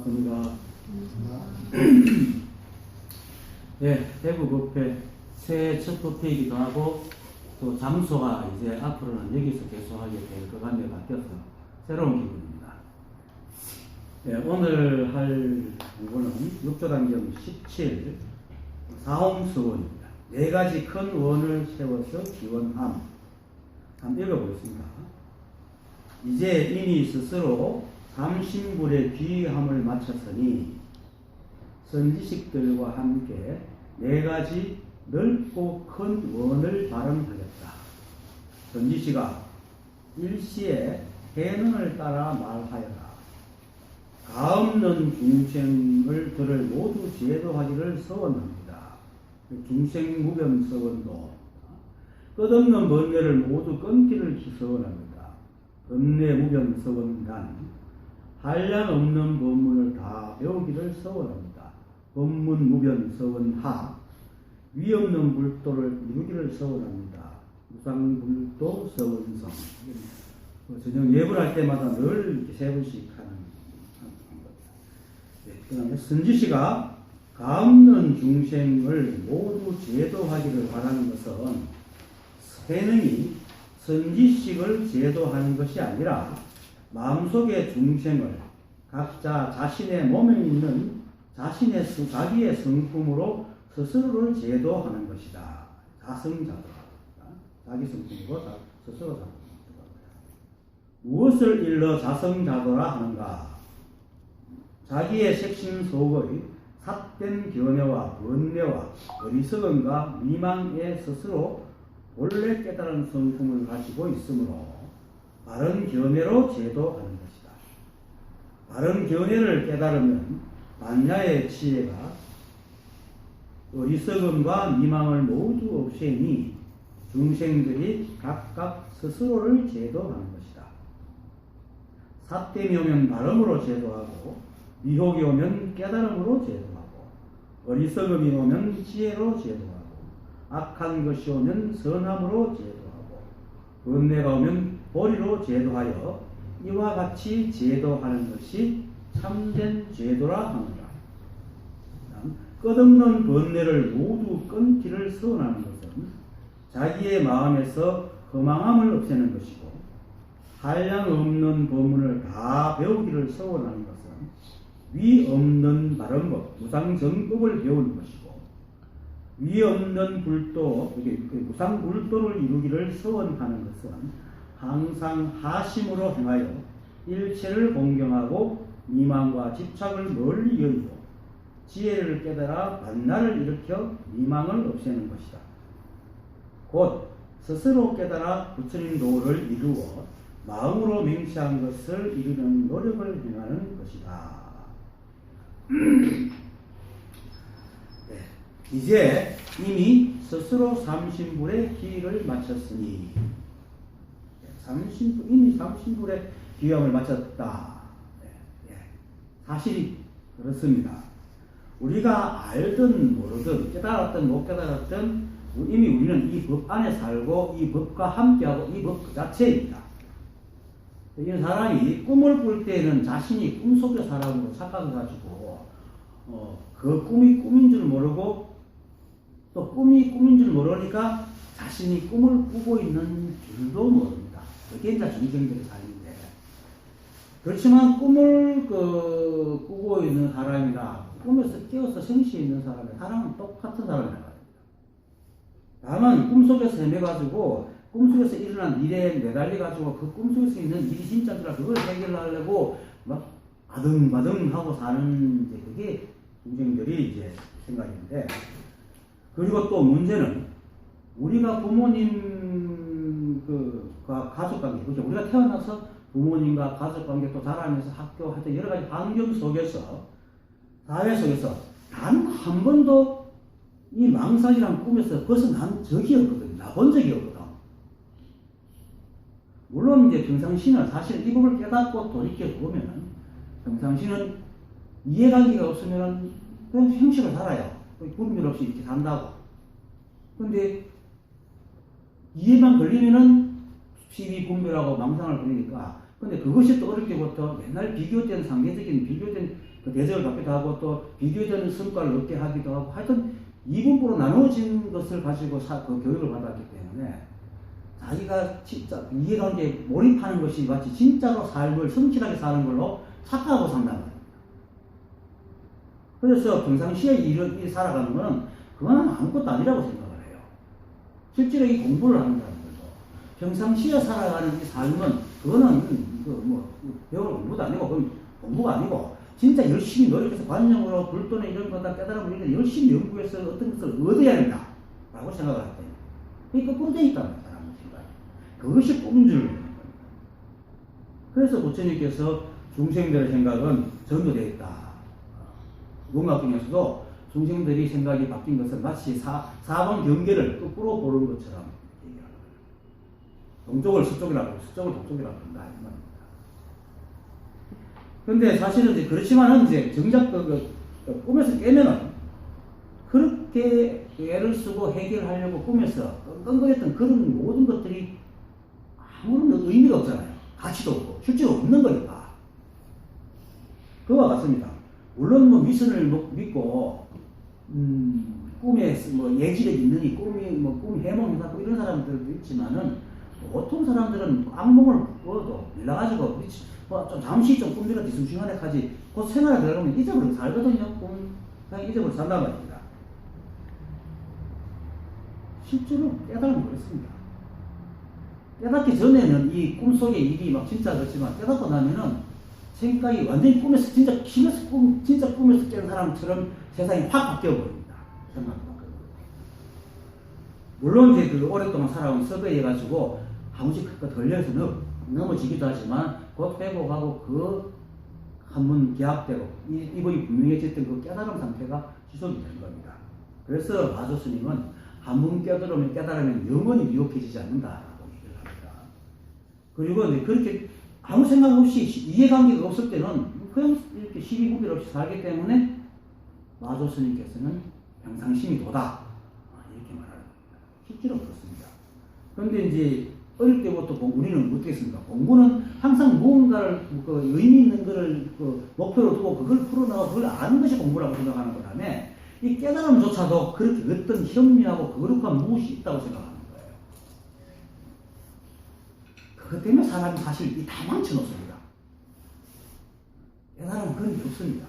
반갑습니다. 네, 대구법회 새해 첫 법회이기도 하고 또 장소가 이제 앞으로는 여기서 계속하게 될 것 같네 바뀌어서 새로운 기분입니다. 네, 오늘 할 공부는 6조단경 17 사홍서원입니다. 네 가지 큰 원을 세워서 기원함. 한번 읽어보겠습니다. 이제 이미 스스로 삼신불의 귀함을 마쳤으니 선지식들과 함께 네 가지 넓고 큰 원을 발언하겠다. 선지식아, 일시에 해능을 따라 말하여라. 가없는 중생을 들을 모두 제도하기를 서원합니다. 중생무변서원도 끝없는 번뇌를 모두 끊기를 서원합니다. 번뇌무변서원단 한량없는 법문을 다 배우기를 서원합니다. 법문무변서원하 위없는 불도를 이루기를 서원합니다. 무상불도 서원성. 저녁 예불 할 때마다 늘 이렇게 세 번씩 하는 겁니다. 네, 그 다음에 선지시가 가없는 중생을 모두 제도하기를 바라는 것은 세능이 선지식을 제도하는 것이 아니라 마음속의 중생을 각자 자신의 몸에 있는 자기의 성품으로 스스로를 제도하는 것이다. 자성자도라. 자기 성품으로 스스로 자도하는 것이다. 무엇을 일러 자성자도라 하는가? 자기의 색심 속의 삿된 견해와 번뇌와 어리석음과 미망에 스스로 본래 깨달은 성품을 가지고 있으므로 바른 견해로 제도하는 것이다. 바른 견해를 깨달으면 만야의 지혜가 어리석음과 미망을 모두 없애니 중생들이 각각 스스로를 제도하는 것이다. 삿됨이 오면 발음으로 제도하고 미혹이 오면 깨달음으로 제도하고 어리석음이 오면 지혜로 제도하고 악한 것이 오면 선함으로 제도하고 번뇌가 오면 보리로 제도하여 이와 같이 제도하는 것이 참된 제도라 하느라. 끝없는 번뇌를 모두 끊기를 서원하는 것은 자기의 마음에서 허망함을 없애는 것이고 한량없는 법문을 다 배우기를 서원하는 것은 위 없는 바른법, 무상정법을 배우는 것이고 위 없는 불도, 무상불도를 이루기를 서원하는 것은 항상 하심으로 행하여 일체를 공경하고 미망과 집착을 멀리 여의고 지혜를 깨달아 만나를 일으켜 미망을 없애는 것이다. 곧 스스로 깨달아 부처님 도를 이루어 마음으로 맹세한 것을 이루는 노력을 행하는 것이다. 네, 이제 이미 스스로 삼신불의 기를 마쳤으니 이미 삼신불의 기함을 마쳤다. 네, 사실이 그렇습니다. 우리가 알든 모르든 깨달았든 못 깨달았든 이미 우리는 이 법 안에 살고 이 법과 함께하고 이 법 그 자체입니다. 이 사람이 꿈을 꿀 때에는 자신이 꿈속의 사람으로 착각해가지고 그 꿈이 꿈인 줄 모르고 또 꿈이 꿈인 줄 모르니까 자신이 꿈을 꾸고 있는 줄도 모릅니다. 그게 이제 중생들의 삶인데 그렇지만 꿈을 꾸고 있는 사람이나 꿈에서 깨어서 생시에 있는 사람은 똑같은 사람이라고 합니다. 다만 꿈속에서 헤매가지고 꿈속에서 일어난 일에 매달려가지고 그 꿈속에서 있는 일이 진짜더라 그걸 해결하려고 막 바등바등하고 사는 이제 그게 중생들이 이제 생각인데 그리고 또 문제는 우리가 부모님 가족관계 그죠? 우리가 태어나서 부모님과 가족관계 또 자라면서 학교 하여튼 여러 가지 환경 속에서 사회 속에서 단 한 번도 이 망상이란 꿈에서 벗어난 적이 없거든요. 나본 적이 없거든. 물론 이제 평상시는 사실 이 법을 깨닫고 돌이켜보면은 평상시는 이해관계가 없으면은 그냥 형식을 살아요. 분별 없이 이렇게 산다고. 근데 이해만 걸리면은 시비 분별하고 망상을 부리니까 근데 그것이 또 어릴 때부터 맨날 비교된 상대적인 비교된 그 대접을 받기도 하고 또 비교되는 성과를 얻게 하기도 하고 하여튼 이분부로 나누어진 것을 가지고 그 교육을 받았기 때문에 자기가 진짜 이해관계에 몰입하는 것이 마치 진짜로 삶을 성실하게 사는 걸로 착각하고 산단 말입니다. 그래서 평상시에 일을 살아가는 것은 그거는 아무것도 아니라고 생각을 해요. 실제로 이 공부를 하는 사람들도 평상시에 살아가는 이 삶은 그거는 배울 공부도 아니고 그건 공부가 아니고 진짜 열심히 노력해서 관념으로 불도나 이런 거다 깨달음을 이런 열심히 연구해서 어떤 것을 얻어야 된다라고 생각을 할 때는 그게 거꾸로 돼 있다는 사람의 생각. 그것이 꿈줄 겁니다. 그래서 부처님께서 중생들의 생각은 전도되어 있다. 문학중에서도 중생들이 생각이 바뀐 것은 마치 사방 경계를 거꾸로 보는 것처럼 얘기하는 거예요. 동쪽을 서쪽이라고, 서쪽을 동쪽이라고 한다. 이 말입니다. 근데 사실은 이제 그렇지만은 이제 정작 꿈에서 깨면은 그렇게 애를 쓰고 해결하려고 꿈에서 끙끙거렸던 그런 모든 것들이 아무런 의미가 없잖아요. 가치도 없고, 실제로 없는 거니까. 그와 같습니다. 물론 미신을 믿고, 꿈에 예지력이 있느니 꿈 해몽하고 이런 사람들도 있지만은 보통 사람들은 악몽을 꾸어도 일어나가지고 좀 잠시 좀 꿈비가 뒤숭숭하네 하지 곧 생활에 들어가면 잊어버리고 살거든요. 그냥 잊어버리고 산단 말입니다. 실제로 깨달으면 그렇습니다. 깨닫기 전에는 이 꿈속의 일이 막 진짜 그렇지만 깨닫고 나면은 생각이 완전히 꿈에서 진짜 꿈에서 깬 사람처럼 세상이 확 바뀌어버립니다. 생각이 바뀌어버립니다. 물론 이제 그 오랫동안 살아온 섭외에 해가지고 한 번씩 걸려서 넘어지기도 하지만 곧 회복하고 그 한번 기약대로 이번이 분명해졌던 그 깨달음 상태가 지속이 되는 겁니다. 그래서 마조 스님은 한 번 깨달으면 영원히 미혹해지지 않는다라고 얘기를 합니다. 그리고 이제 그렇게 아무 생각 없이 이해관계가 없을 때는 그냥 이렇게 시비구별 없이 살기 때문에 마조 스님께서는 평상심이 도다 이렇게 말하는 겁니다. 실제로 그렇습니다. 그런데 이제 어릴 때부터 우리는 어떻게 했습니까? 공부는 항상 무언가를 의미 있는 것을 목표로 두고 그걸 풀어나가고 그걸 아는 것이 공부라고 생각하는 거라며 이 깨달음조차도 그렇게 어떤 현미하고 거룩한 무엇이 있다고 생각하는 거예요. 그것 때문에 사람이 사실 다 망쳐놓습니다. 깨달음은 그런 게 없습니다.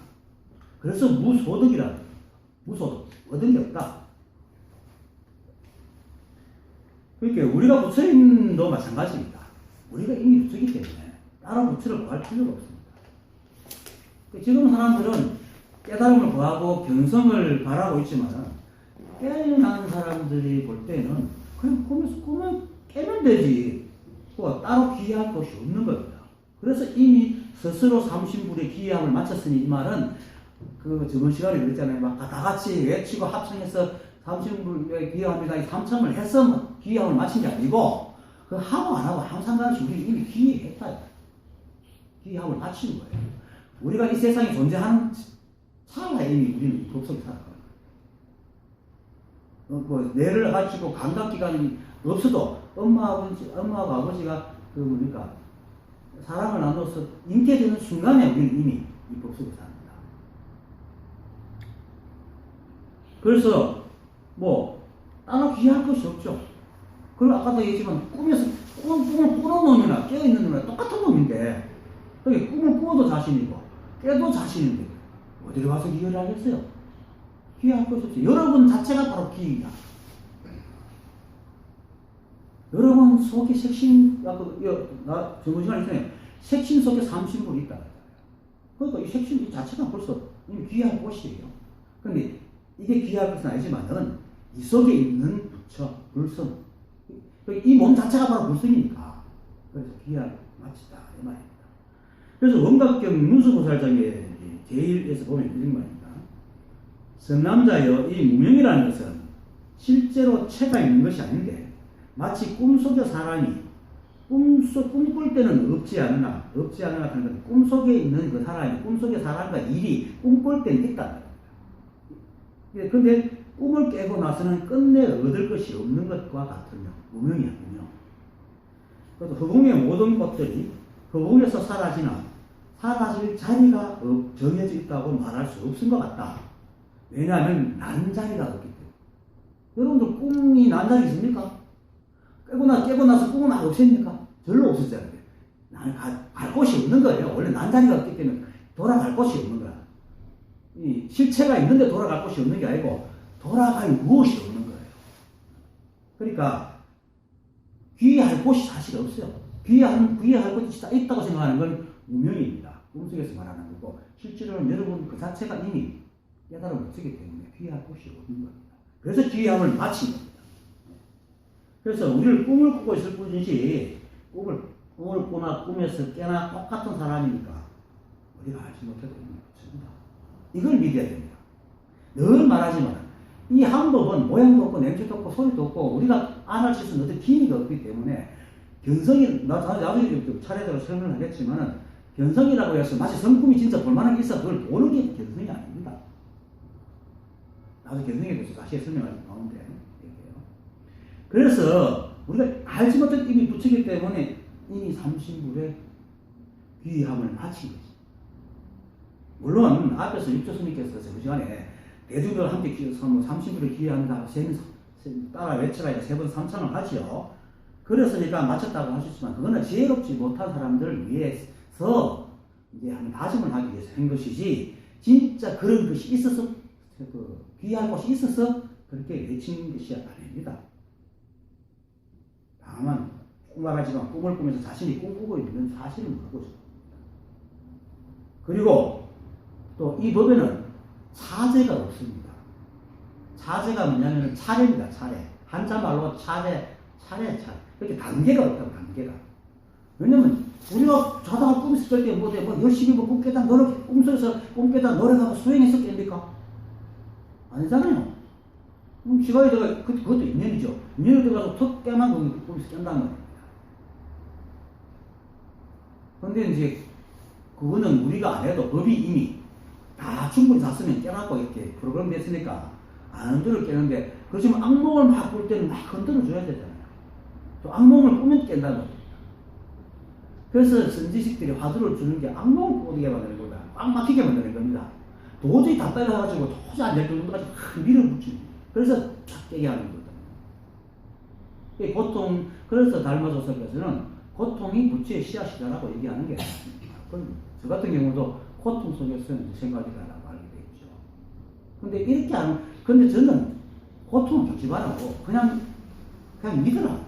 그래서 무소득이라 무소득, 얻은 게 없다. 그러니까 우리가 부처님도 마찬가지입니다. 우리가 이미 부처이기 때문에 따로 부처를 구할 필요가 없습니다. 지금 사람들은 깨달음을 구하고 견성을 바라고 있지만 깨어난 사람들이 볼 때는 그냥 꿈은 깨면 되지. 따로 기여할 것이 없는 겁니다. 그래서 이미 스스로 삼신불의 기여함을 마쳤으니 이 말은 저번 시간에 그랬잖아요. 막 다 같이 외치고 합창해서 삼신불의 기여합니다. 삼참을 해서 기여함을 마친 게 아니고 하고 안 하고 아무 상관없이 우리 이미 기여했다. 기여함을 마친 거예요. 우리가 이 세상에 존재하는 찰나에 이미 우리는 법석에 살아가요. 뇌를 가지고 감각기관이 없어도 엄마하고 아버지가 사랑을 나눠서 잉태되는 순간에 우리는 이미 이 법석에 삽니다. 그래서 따로 귀할 것이 없죠. 그리고 아까도 얘기했지만 꿈을 꾸는 놈이나 깨어있는 놈이나 똑같은 놈인데 꿈을 꾸어도 자신이고 깨도 자신인데 어디로 가서 기여를 하겠어요? 기여할 것이 없어요. 여러분 자체가 바로 기여입니다. 여러분 속에 색신, 저번 시간에 있잖아요. 색신 속에 삼신불이 있다. 그러니까 이 색신 이 자체가 벌써 이미 귀할 것이에요. 근데 이게 귀할 것은 아니지만은 이 속에 있는 부처, 불성. 이 몸 자체가 바로 불성이니까. 그래서 귀할 마치다. 이 말입니다. 그래서 원각경 문수보살장의 제1에서 보면 이런 말입니다. 성남자여 이 무명이라는 것은 실제로 체가 있는 것이 아닌데 마치 꿈속의 사람이 꿈꿀 때는 없지 않으나 하는 건 꿈속에 있는 그 사람이 꿈속의 사람과 일이 꿈꿀 때는 있다. 그런데 꿈을 깨고 나서는 끝내 얻을 것이 없는 것과 같으며 무명이야 무명. 그래서 허공의 모든 것들이 허공에서 사라지나 사라질 자리가 정해져 있다고 말할 수 없을 것 같다. 왜냐하면 난자리가 없기 때문에. 여러분들 꿈이 난자리 있습니까? 깨고 나서 꿈은 막 없습니까? 별로 없었잖아요. 갈 곳이 없는 거예요. 원래 난자리가 없기 때문에 돌아갈 곳이 없는 거야. 이 실체가 있는데 돌아갈 곳이 없는 게 아니고 돌아갈 무엇이 없는 거예요. 그러니까 귀의할 곳이 사실 없어요. 귀의할 곳이 있다고 생각하는 건 우명입니다. 꿈속에서 말하는 거고 실제로는 여러분 그 자체가 이미 깨달아 못쓰기 때문에 귀의할 곳이 없는 겁니다. 그래서 귀의함을 마친 겁니다. 그래서 우리를 꿈을 꾸고 있을 뿐이지 꿈을 꾸나 꿈에서 깨나 똑같은 사람이니까 우리가 알지 못해도 의미 없습니다. 이걸 믿어야 됩니다. 늘 말하지만 이 한법은 모양도 없고 냄새도 없고 소리도 없고 우리가 안할 수 있는 어떤 기미가 없기 때문에 견성이 나중에 차례대로 설명을 하겠지만은 견성이라고 해서 마치 성품이 진짜 볼만한 게 있어 그걸 보는 게 견성이 아닙니다. 나도 견성에 대해서 다시 설명할 가운데 얘기해요. 그래서 우리가 알지 못한 이미 붙이기 때문에 이미 삼신불의 귀의함을 마친 거지. 물론 앞에서 육조스님께서 그 시간에 대중들 함께 삼신불의 귀의합니다. 따라 외쳐가 3번 3찬을 하지요. 그래서니까 마쳤다고 하셨지만 그거는 지혜롭지 못한 사람들을 위해서 이제 한번 다짐을 하기 위해서 한 것이지 진짜 그런 것이 있어서 귀의할 곳이 있어서 그렇게 외친 것이 아닙니다. 다만 꿈말하지만 꿈을 꾸면서 자신이 꿈꾸고 있는 사실을 모르고 있습니다. 그리고 또 이 법에는 차제가 없습니다. 차제가 뭐냐면 차례입니다. 차례. 한자말로 차례. 이렇게 단계가 없다고 단계가. 왜냐면 우리가 자다가 꿈 있을 때 뭐 열심히 꿈 깨다 꿈속에서 꿈 깨다 노력하고 수행해서 깹니까? 아니잖아요. 시간이 들어가 그것도 인연이죠. 인연이 들어가서 턱 깨만 꿈에서 깬다는 겁니다. 근데 이제 그거는 우리가 안 해도 법이 이미 다 충분히 잤으면 깨닫고 이렇게 프로그램 됐으니까 안 들을 깨는데 그렇지만 악몽을 막 꿀 때는 막 흔들어 줘야 되잖아요. 또 악몽을 꾸면 깬다는 겁니다. 그래서 선지식들이 화두를 주는 게 악몽을 꾸게 만드는 거다. 꽉 막히게 만드는 겁니다. 도저히 답답해가지고 도저히 안 될 정도까지 확 밀어붙이는 그래서 쫙 깨게 하는 거다. 고통, 그래서 달마조선께서는 고통이 부처의 씨앗이다라고 얘기하는 게 저 같은 경우도 고통 속에서 생각이다라고 알게 되죠. 근데 이렇게 하는, 근데 저는 고통을 좋지 말라고 그냥 믿어라.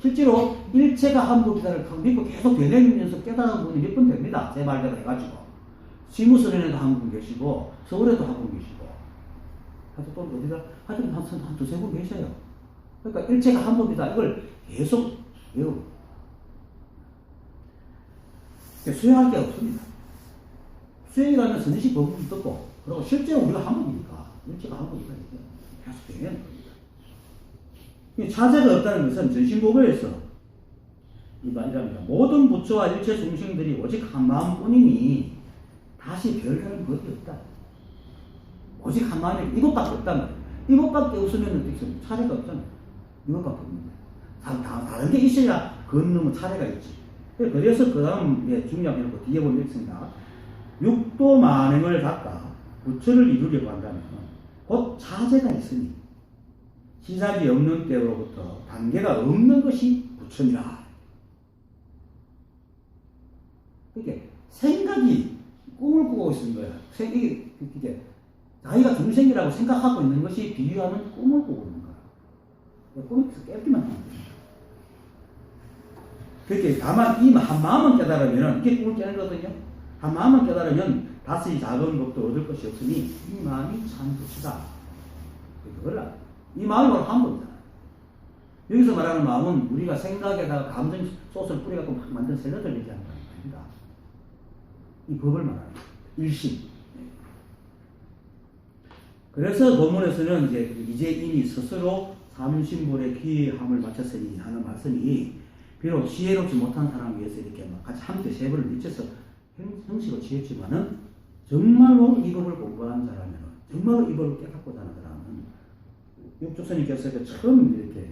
실제로 일체가 한 법이다를 믿고 계속 되뇌면서 깨달은 분이 몇 분 됩니다. 제 말대로 해가지고. 시무선에도 한 분 계시고, 서울에도 한 분 계시고, 하여튼 또 어디다, 하여튼 한 두세 분 계셔요. 그러니까 일체가 한 법이다. 이걸 계속 외우고. 수행할 게 없습니다. 수행이라면 선지식 법문이 떴고, 그리고 실제로 우리가 한 법이니까, 일체가 한 법이니까, 계속 되뇌는 겁니다. 차제가 없다는 것은 전신보고에서 이 말이랍니다. 모든 부처와 일체 중생들이 오직 한 마음뿐이니 다시 별다른 법이 없다. 오직 한 마음이 이것밖에 없단 말이에요. 이것밖에 없으면 차례가 없잖아요. 이것밖에 없는데. 다른 게 있어야 건너면 차례가 있지. 그래서 그 다음 중요한 게 뒤에 보면 있습니다. 육도 만행을 닦아 부처를 이루려고 한다면 곧 차제가 있으니 시작이 없는 때로부터 단계가 없는 것이 부처니라. 이게 생각이 꿈을 꾸고 있는 거야. 이게 자기가 중생이라고 생각하고 있는 것이 비유하는 꿈을 꾸고 있는 거야. 꿈에서 깨기만 하는 거야. 그렇게 다만 이 한 마음은 깨달으면 이게 꿈을 깨는 거거든요. 한 마음은 깨달으면 다시 작은 법도 얻을 것이 없으니 이 마음이 참 부처다. 그걸 알아. 이 마음이 바로 한 법이잖아요. 여기서 말하는 마음은 우리가 생각에다가 감정 소스를 뿌려갖고 막 만든 샐러드를 얘기하는 거 아닙니다. 이 법을 말하는 거예요. 일심. 그래서 본문에서는 이제 이미 스스로 삼신불의 귀함을 마쳤으니 하는 말씀이 비록 지혜롭지 못한 사람을 위해서 이렇게 막 같이 함께 세 번을 미쳐서 형식으로 지었지만은 정말로 이 법을 공부한 사람은 정말로 이 법을 깨닫고자 하는 사람은 육조스님께서 처음 이렇게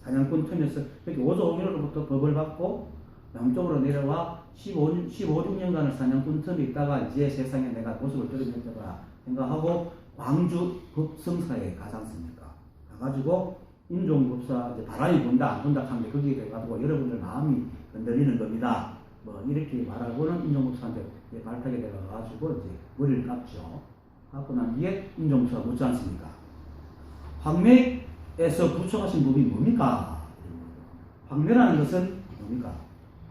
사냥꾼 틈에서 이렇게 오조오미로부터 법을 받고 남쪽으로 내려와 15, 6년간을 사냥꾼 틈에 있다가 이제 세상에 내가 모습을 드러냈더라 생각하고 광주 법성사에 가지 않습니까? 가가지고 인종법사 이제 바람이 분다 안 분다 하는데 거기에 돼가지고 여러분들 마음이 흔들리는 겁니다. 뭐 이렇게 말하고는 인종법사한테 발탁이 돼가지고 이제 머리를 깎죠. 하고 난 뒤에 인종법사가 묻지 않습니까? 황매에서 부처가신 법이 뭡니까? 황매라는 것은 뭡니까?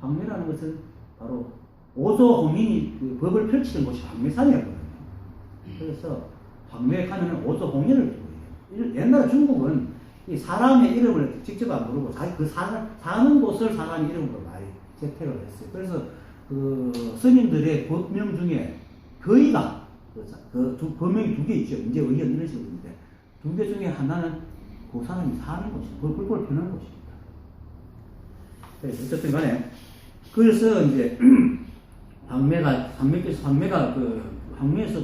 황매라는 것은 바로 오조홍인이 그 법을 펼치던 곳이 황매산이었거든요. 그래서 황매에 가면 오조홍인을 부르요. 옛날에 중국은 이 사람의 이름을 직접 안 부르고 자기 그 사는 곳을 사람 이름으로 많이 채택을 했어요. 그래서 그 스님들의 법명 중에 거의가 법명이 두 개 있죠. 이제 의견 이런 식으로 있는데 두 개 중에 하나는 그 사람이 사는 곳이에요. 그걸 펴는 곳입니다. 어쨌든 간에 그래서 이제 황매에서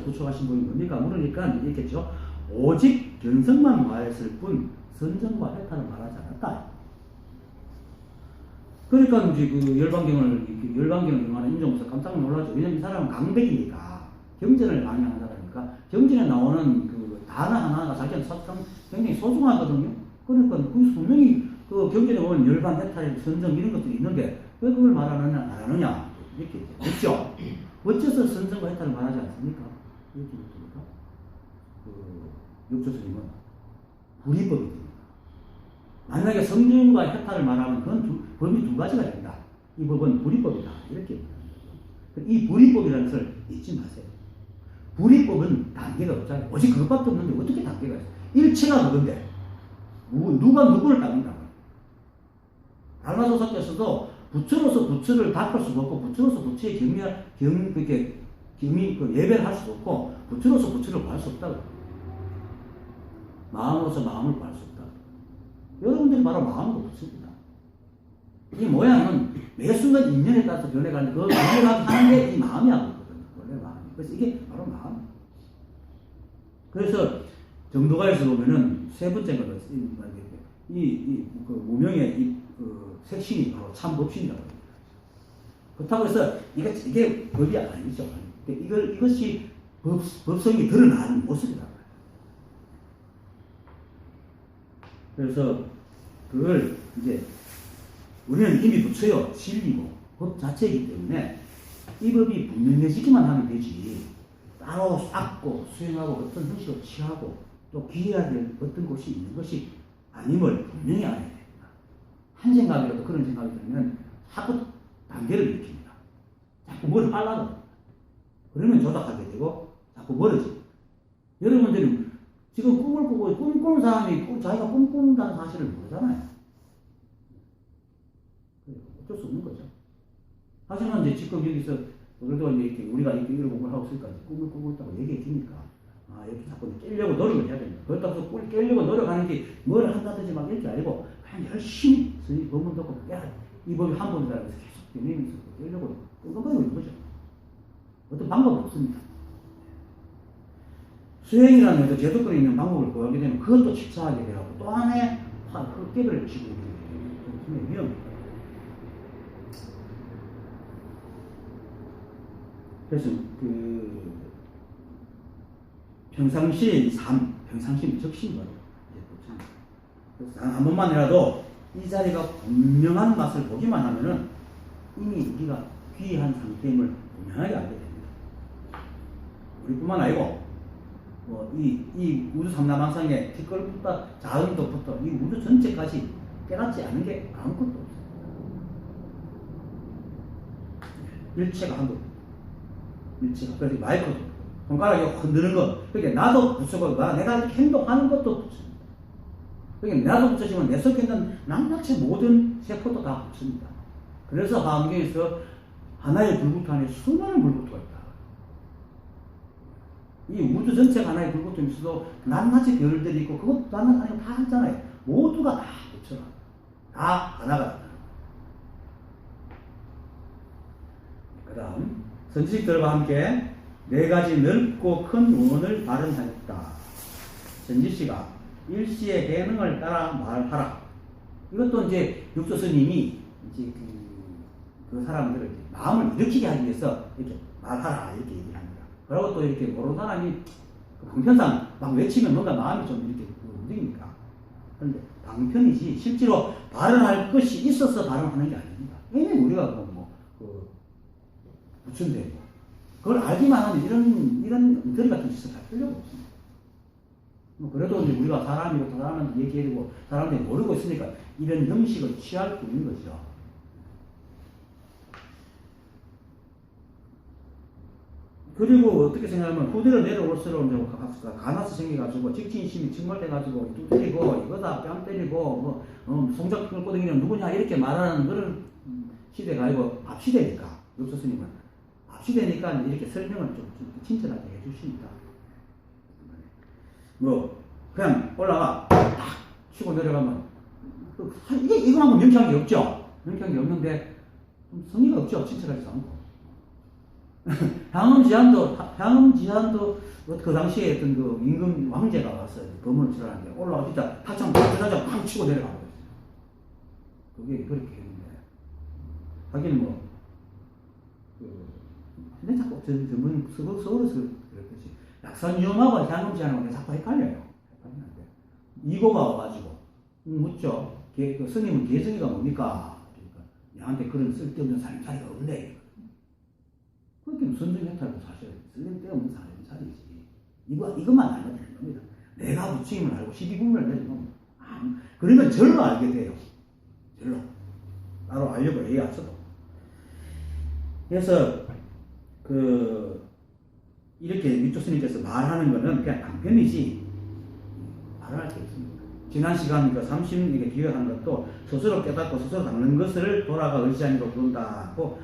부처가신 분이 뭡니까? 물으니까 이렇겠죠. 오직 견성만 말했을 뿐 선정과 해탈을 말하지 않았다. 그러니까 이제 그 열반경을 임하는 인종법사 깜짝 놀라죠. 왜냐면 이 사람은 강백이니까 경전을 많이 하는 사람이니까 경전에 나오는 그 단어 하나가 자기한테 굉장히 소중하거든요. 그러니까 그 분명히 그 경전에 보면 열반, 해탈, 선정 이런 것들이 있는데 왜 그걸 안 하느냐 이렇게 됐죠. 어째서 선정과 해탈을 말하지 않습니까? 이렇게 묻습니까? 그 육조스님은 불이법이 됩니다. 만약에 성정과 해탈을 말하면 그건 법이 두 가지가 된다. 이 법은 불이법이다. 이렇게 이 불이법이라는 것을 잊지 마세요. 불이법은 단계가 없잖아요. 오직 그것밖에 없는데 어떻게 단계가 있어요? 일체가 그건데 누가 누구를 닦는다고. 달마조사께서도 부처로서 부처를 닦을 수도 없고 부처로서 부처의 예배를 할 수도 없고 부처로서 부처를 구할 수 없다고. 마음으로서 마음을 구할 수 없다. 여러분들이 바로 마음으로 부처입니다. 이 모양은 매 순간 인연에 따라서 변해가는데 그 변해가는 게 이 마음이 하고 있거든요. 원래 마음이. 그래서 이게 바로 마음. 그래서 정도가에서 보면은 세 번째가 그 무명의 색신이 바로 참법신이라고 합니다. 그렇다고 해서 이게 법이 아니죠. 이것이 법성이 드러나는 모습이라고 해요. 그래서 그걸 이제 우리는 이미 부처요 진리고 법 자체이기 때문에 이 법이 분명해지기만 하면 되지 따로 닦고 수행하고 어떤 형식으로 취하고 또 기해야 될 어떤 곳이 있는 것이 아님을 분명히 알아야 됩니다. 한 생각이라도 그런 생각이 들면 자꾸 단계를 일으킵니다. 자꾸 머리 빨라져. 그러면 조작하게 되고 자꾸 멀어지고. 여러분들이 지금 꿈을 꾸고 꿈꾸는 사람이 자기가 꿈꾼다는 사실을 모르잖아요. 어쩔 수 없는 거죠. 하지만 이제 지금 여기서 그래도 이제 우리가 이런 공부를 하고 있으니까 꿈을 꾸고 있다고 얘기해 주니까 이렇게 자꾸 깨려고 노력을 해야 됩니다. 그렇다고 해서 꿈을 깨려고 노력하는 게 뭘 한다든지 막 이렇게 아니고 그냥 열심히 스님 법문 듣고 이 법이 한 번이다 해서 계속 되뇌면서 깨려고 끙끙거리고 있는 거죠. 어떤 방법이 없습니다. 수행이라는 것도 제도권에 있는 방법을 보여하게 되면 그것도 치차하게 되고 또 하나의 흑계를 지고 있는 게 위험합니다. 그래서 평상시의 삶, 평상시의 적심을 그래서 한 번만이라도 이 자리가 분명한 맛을 보기만 하면은 이미 우리가 귀한 상태임을 분명하게 알게 됩니다. 우리뿐만 아니고 이 우주 삼라만상의 티끌부터 자음도부터 이 우주 전체까지 깨닫지 않은 게 아무것도 없어요. 일체가 한 것. 일체가. 그래서 마이크도 손가락이 흔드는 것. 그러니까 나도 부처고 내가 이렇게 행동하는 것도 부처입니다. 그러니까 나도 부처지만 내 속에 있는 낱낱이 모든 세포도 다 부처입니다. 그래서 화엄경에서 하나의 불구토 안에 수많은 불구토가 있다. 이 우주 전체가 하나의 불구토면서도 낱낱이 별들이 있고 그것도 낱낱 아니고 다 있잖아요. 모두가 다 부처라. 다 하나가. 그 다음 선지식들과 함께 네 가지 넓고 큰 원을 발언하였다. 선지씨가 일시의 해능을 따라 말하라. 이것도 이제 육조 스님이 이제 그 사람들을 이렇게 마음을 일으키게 하기 위해서 이렇게 말하라 이렇게 얘기를 합니다. 그리고 또 이렇게 모르는 사람이 그 방편상 막 외치면 뭔가 마음이 좀 이렇게 움직이니까. 그런데 방편이지 실제로 발언할 것이 있어서 발언하는 게 아닙니다. 왜냐면 우리가 부춘되고 그걸 알기만 하면 이런 엉터리 같은 짓을 할 필요가 없습니다. 그래도 이제 우리가 사람이고 사람한테 얘기해주고 사람들이 모르고 있으니까 이런 형식을 취할 뿐인 거죠. 그리고 어떻게 생각하면 후대로 내려올수록 이제 가나스 생겨가지고 직진심이 증발돼가지고 뚫리고 이거다 뺨 때리고 송작 끌고 다니는 누구냐 이렇게 말하는 그런 시대가 아니고 앞시대니까 육수스님은 앞시대니까 이렇게 설명을 좀 친절하게 해주십니다. 그냥 올라가 딱 치고 내려가면 이거만큼 명쾌한 게 없죠. 명쾌한 게 없는데 좀 성의가 없죠. 친절하지도 않고. 향음지한도 그 당시에 어떤 그 임금 왕제가 와서 법문을 치라는데 올라가 진짜 타창 팍 치고 내려가고 있어요. 그게 그렇게 했는데 하긴 근데 자꾸 전문 서울에서 그랬듯이 약산위험하고 향음지한하고 자꾸 헷갈려요. 이고가 와가지고 묻죠. 그 스님은 개성이가 뭡니까? 그러니까 얘한테 그런 쓸데없는 살림살이가 없네. 그렇게 선정했다고 사실 쓸데없는 살림살이지. 이것만 알면 되는 겁니다. 내가 부처님을 알고 12분을 내주면 그러면 절로 알게 돼요. 절로. 따로 알려고 해야 하셔도. 그래서 이렇게 위쪽 스님께서 말하는 거는 그냥 단편이지 말할 게 없습니다. 지난 시간 30일에 기획한 것도 스스로 깨닫고 스스로 닦는 것을 돌아가 의지하니로 부른다고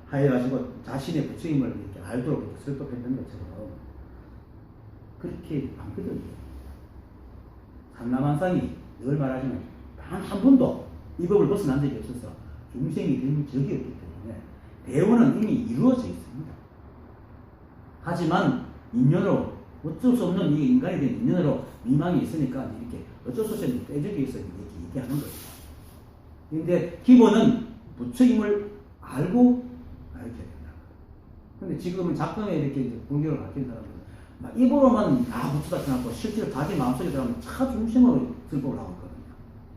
하여가지고 자신의 부처님을 이렇게 알도록 이렇게 설법했는 것처럼 그렇게 많거든요. 삼라만상이 늘 말하지만 단 한 번도 이 법을 벗어난 적이 없어서 중생이 된 적이 없기 때문에 대우는 이미 이루어져 있습니다. 하지만 인연으로 어쩔 수 없는 이 인간이 된 인연으로 미망이 있으니까 이렇게 어쩔 수 없이 빼주기 위해서 이렇게 얘기하는 거죠. 그런데 기본은 부처님을 알고 가르쳐야 된다. 근데 지금은 작정에 이렇게 이제 불교를 가르치는 사람들은 막 입으로만 다 부처다 생각하고 실제로 자기 마음속에 들어가면 차 중심으로 설법을 하고 있거든요.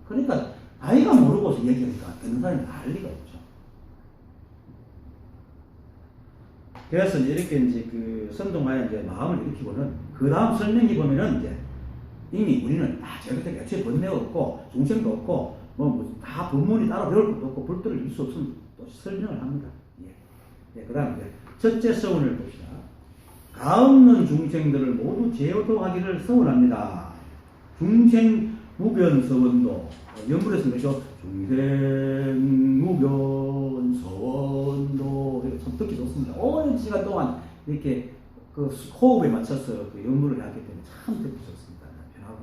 그러니까 아이가 모르고서 얘기하니까 듣는 사람이 알 리가 없죠. 그래서 이렇게 이제 그 선동하에 이제 마음을 일으키고는 그 다음 설명이 보면은 이제 이미 우리는 저렇게 애초에 번뇌가 없고 중생도 없고 다 법문이 따로 배울 것도 없고 불도를 이룰 수 없으면 또 설명을 합니다. 그 다음 이제 첫째 서원을 봅시다. 가없는 중생들을 모두 제도하기를 서원합니다. 중생 무변 서원도 연불에 쓴 것이죠. 중생 무변 서원도 참 듣기 좋습니다. 오랜 시간 동안 이렇게 그 호흡에 맞춰서 그 연불을 하기 때문에 참 듣기 좋습니다. 편하고.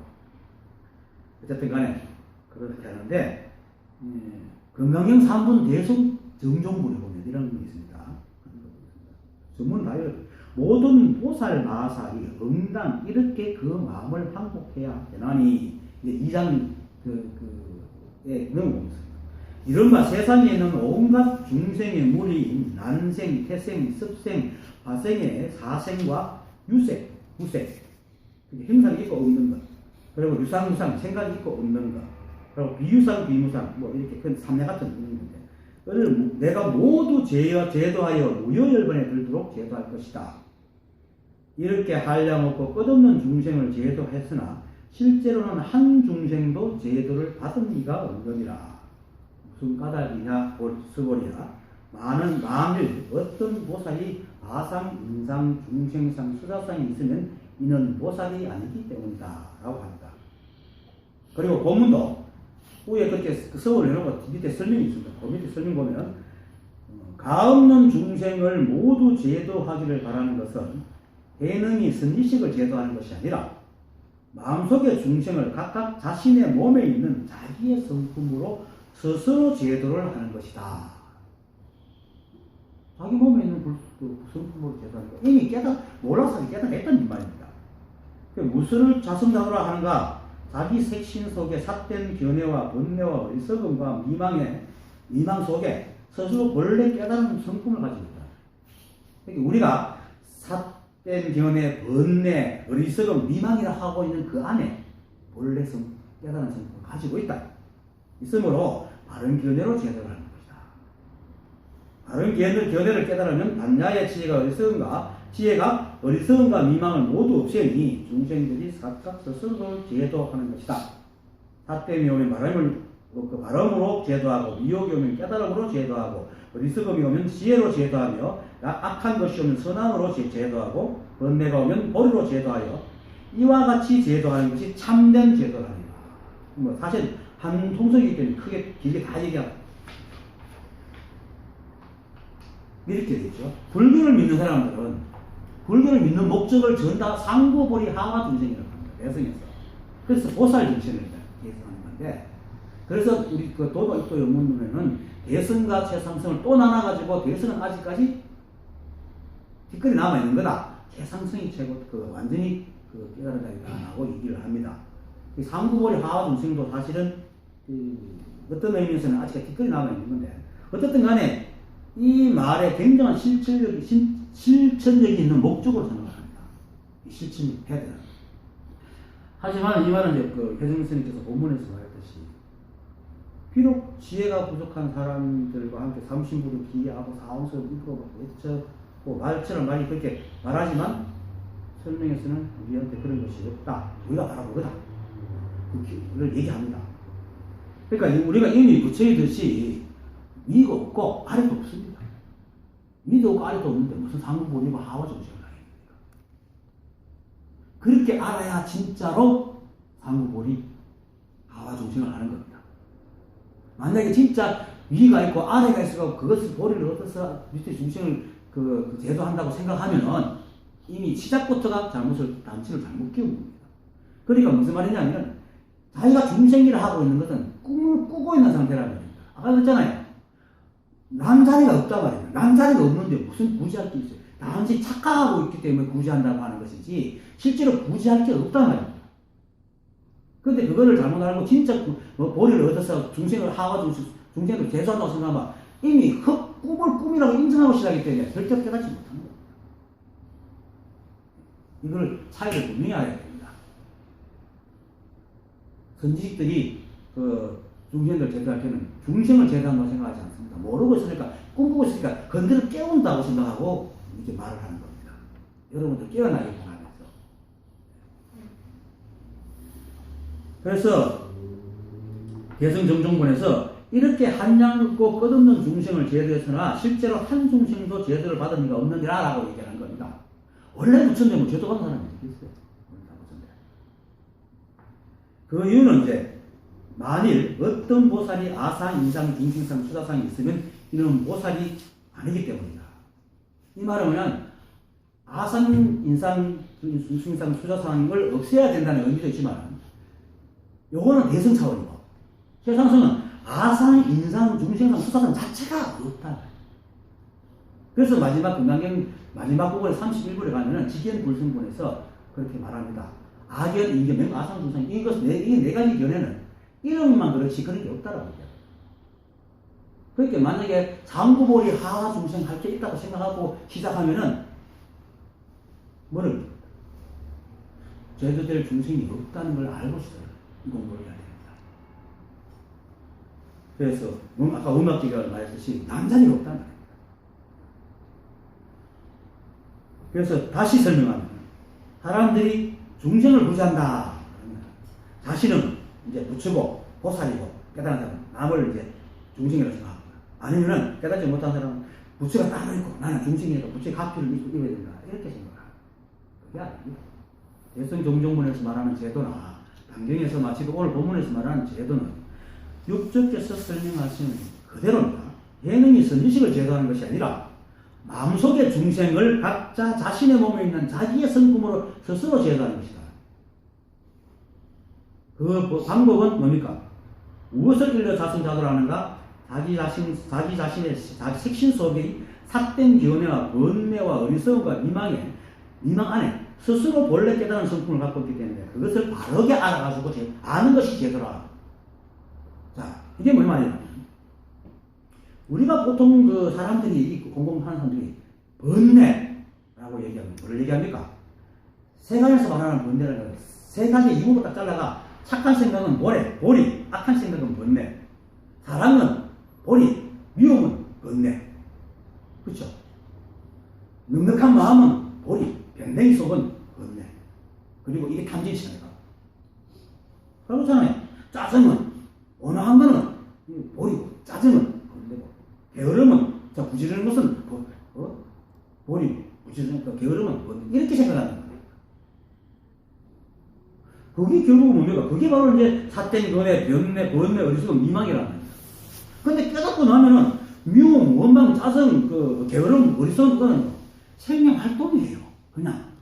어쨌든 간에 그렇게 하는데 건강형 3분 대성 정종분을 보면 이런 게 있습니다. 전문 다이어트 모든 보살 마살이 응당 이렇게 그 마음을 항복해야 되나니 이제 2장 넘어오겠습니다. 이른바 세상에 있는 온갖 중생의 무리인 난생, 태생, 습생, 화생의 사생과 유생, 무생 형상이 있고 없는 것 그리고 유상무상 생각이 있고 없는 것 그리고 비유상, 비무상 이렇게 큰 삼례 같은 의미인데 그를 내가 모두 제도하여 무효열반에 들도록 제도할 것이다. 이렇게 한량없고 끝없는 중생을 제도했으나 실제로는 한 중생도 제도를 받은 이가 없느니라. 무슨 까닭이냐 스벌이야. 많은 만일 어떤 보살이 아상, 인상, 중생상, 수사상이 있으면 이는 보살이 아니기 때문이다 라고 합니다. 그리고 본문도 후에 그렇게 서울을 해놓고 밑에 설명이 있습니다. 그 밑에 설명 보면 가없는 중생을 모두 제도하기를 바라는 것은 해능이 선지식을 제도하는 것이 아니라 마음속의 중생을 각각 자신의 몸에 있는 자기의 성품으로 스스로 제도를 하는 것이다. 자기 몸에 있는 성품으로 제도하는 것. 이미 몰라서 깨달았다는 말입니다. 무엇을 자성자도라 하는가? 자기 색신 속에 삿된 견해와 번뇌와 어리석음과 미망 속에 스스로 본래 깨달은 성품을 가지고 있다. 그러니까 우리가 삿된 견해, 번뇌, 어리석음, 미망이라 하고 있는 그 안에 본래 깨달은 성품을 가지고 있다. 있으므로 바른 견해로 제도를 하는 것이다. 바른 견해를 깨달으면 반야의 지혜가 어리석음과 미망을 모두 없애니 중생들이 각각 스스로 제도하는 것이다. 삿됨이 오면 바람으로 제도하고, 미혹이 오면 깨달음으로 제도하고, 어리석음이 오면 지혜로 제도하며, 악한 것이 오면 선함으로 제도하고, 번뇌가 오면 보리로 제도하여 이와 같이 제도하는 것이 참된 제도랍니다. 뭐 사실 한 통속이기 때문에 크게 길게 다 얘기하고 이렇게 되죠. 불교를 믿는 사람들은 불교를 믿는 목적을 전다 상부보리 하와 중생이라고 합니다. 대성에서. 그래서 보살 정신을 계승하는 건데, 그래서 우리 그 도도입도 영문문에는 대성과 최상승을 또 나눠가지고 대성은 아직까지 뒷거리 남아있는 거다. 최상승이 최고, 완전히 깨달은 자리가 나고 얘기를 합니다. 상부보리 하와 중생도 사실은 어떤 의미에서는 아직 뒷거리 남아있는 건데, 어쨌든 간에 이 말에 굉장한 실천력이 있는 목적으로 생각합니다. 실천이 해야 되는. 하지만 이 말은 이제 혜승스님께서 본문에서 말했듯이, 비록 지혜가 부족한 사람들과 함께 삼신부를 기하고 사원소를 이끌어보고 외쳐고 말처럼 많이 그렇게 말하지만 설명에서는 우리한테 그런 것이 없다. 우리가 바라본 거다. 그걸 얘기합니다. 그러니까 우리가 이미 부처이듯이 위가 없고 아래도 없습니다. 위도 없고 아래도 없는데 무슨 상부보리고 하와 정신을 하겠습니까? 그렇게 알아야 진짜로 상부보리 하와 정신을 하는 겁니다. 만약에 진짜 위가 있고 아래가 있어서 그것을 보리를 얻어서 밑에 중심을 제도한다고 생각하면은 이미 시작부터가 단치를 잘못 끼운 겁니다. 그러니까 무슨 말이냐면 자기가 중생이라 하고 있는 것은 꿈을 꾸고 있는 상태라는 겁니다. 아까 그랬잖아요. 남자리가 없단 말이에요. 남자리가 없는데 무슨 구지할 게 있어요. 단지 착각하고 있기 때문에 구지한다고 하는 것이지 실제로 구지할 게 없단 말입니다. 근데 그거를 잘못 알고 진짜 보리를 얻어서 중생을 하와 중생을 제소한다고 생각하면 이미 꿈을 꿈이라고 인정하고 시작하기 때문에 절대 깨닫지 못하는 겁니다. 이걸 차이를 분명히 알아야 됩니다. 선지식들이 중생들 제도할 때는 중생을 제도한다고 생각하지 않습니다. 모르고 있으니까, 꿈꾸고 있으니까 건드려 깨운다고 생각하고 이렇게 말을 하는 겁니다. 여러분들 깨어나기 바랍니다. 그래서 대성정종본에서 이렇게 한량없고 끝없는 중생을 제도했으나 실제로 한 중생도 제도를 받은 이가 없느니라 라고 얘기하는 겁니다. 원래 부처님은 제도 받은 사람이 있어요. 그 이유는 이제 만일 어떤 보살이 아상, 인상, 빙신상, 수다상이 있으면 이는 보살이 아니기 때문이다. 이 말은 뭐냐면 아상, 인상, 빙신상, 수다상을 없애야 된다는 의미도 있지만 요거는 대승 차원이고 최상승은 아상, 인상, 중생상, 수다상 자체가 없다. 그래서 마지막 금강경 마지막 부분에 31부에 가면은 지견불승본에서 그렇게 말합니다. 악연, 인견, 명, 아상, 중상 이 네 가지 견해는 이름만 그렇지 그런 게 없다라고 얘기해요. 그러니까 만약에 상부보리 하하 중생 할 게 있다고 생각하고 시작하면은 뭐를 제도될 중생이 없다는 걸 알고 있어요. 이 공부를 해야 됩니다. 그래서 아까 음악지가 말했듯이 남자는 없다는 거예요. 그래서 다시 설명하면 사람들이 중생을 구제한다. 자신은 이제 부처고 보살이고 깨달은 사람은 남을 이제 중생이라고 생각합니다. 아니면은 깨닫지 못한 사람은 부처가 따로 있고 나는 중생이니까 부처의 가피를 입어야 된다. 이렇게 생각합니다. 그게 아닙니다. 대성정종문에서 말하는 제도나 강경에서 마치고 오늘 본문에서 말하는 제도는 육적께서 설명하시는 그대로입니다. 예능이 선지식을 제도하는 것이 아니라 마음속의 중생을 각자 자신의 몸에 있는 자기의 성품으로 스스로 제도하는 것이다. 그 방법은 뭡니까? 무엇을 일러 자성자도를 하는가? 자기 자신의 색신 속에 삿된 견해와 번뇌와 어리석음과 미망 안에 스스로 본래 깨달은 성품을 갖고 있기 때문에 그것을 바르게 알아가지고 아는 것이 제도라. 자, 이게 뭔 말이냐면 우리가 보통 그 사람들이, 공공하는 사람들이 번뇌라고 얘기하면 뭐를 얘기합니까? 세간에서 말하는 번뇌라는 건 세 가지 이유로 딱 잘라가 착한 생각은 모래, 보리, 악한 생각은 번뇌, 사랑은 보리, 미움은 번뇌. 그렇죠? 넉넉한 마음은 보리, 변냉이 속은 번뇌. 그리고 이게 탐진치니까. 그렇잖아요. 짜증은, 온화한 거는 보리고, 짜증은 번뇌고, 게으름은, 부지런한 것은 보리고, 부지런한 게으름은 번뇌. 이렇게 생각하는 거예요. 그게 결국은 뭡니까? 그게 바로 이제 삿된 근의 변내, 번뇌, 어리석음, 미망이라는 거예요. 근데 깨닫고 나면은 미움, 원망, 짜증, 게으름, 어리석음, 그거는 생명 활동이에요. 그냥.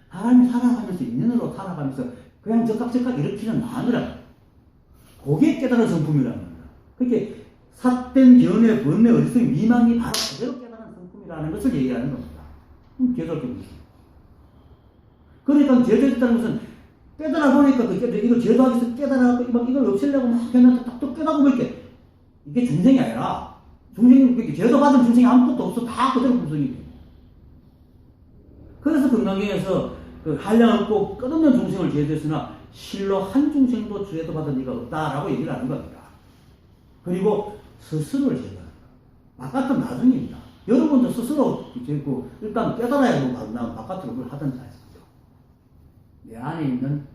사람이 살아가면서, 인연으로 살아가면서 그냥 적각적각 일으키는 마누라. 그게 깨달은 성품이라는 겁니다. 그렇게 삿된 견해, 번뇌, 어리석음, 미망이 바로 그대로 깨달은 성품이라는 것을 얘기하는 겁니다. 제도적인 것입니다. 그러니까 제도했다는 것은 깨달아 보니까 이걸 제도하기 위해서 깨달아갖고 막 이걸 없애려고 막 했는데 또 깨닫고 보니까 이게 중생이 아니라 제도 받은 중생이 아무것도 없어. 다 그대로 중생이 돼. 그래서 금강경에서 한량 없고 끝없는 중생을 제도했으나 실로 한 중생도 제도 받은 이가 없다라고 얘기를 하는 겁니다. 그리고 스스로를 제도하는 거. 바깥은 나중입니다. 여러분도 스스로 일단 깨달아야 바깥으로 그걸 하든지 하죠. 내 안에 있는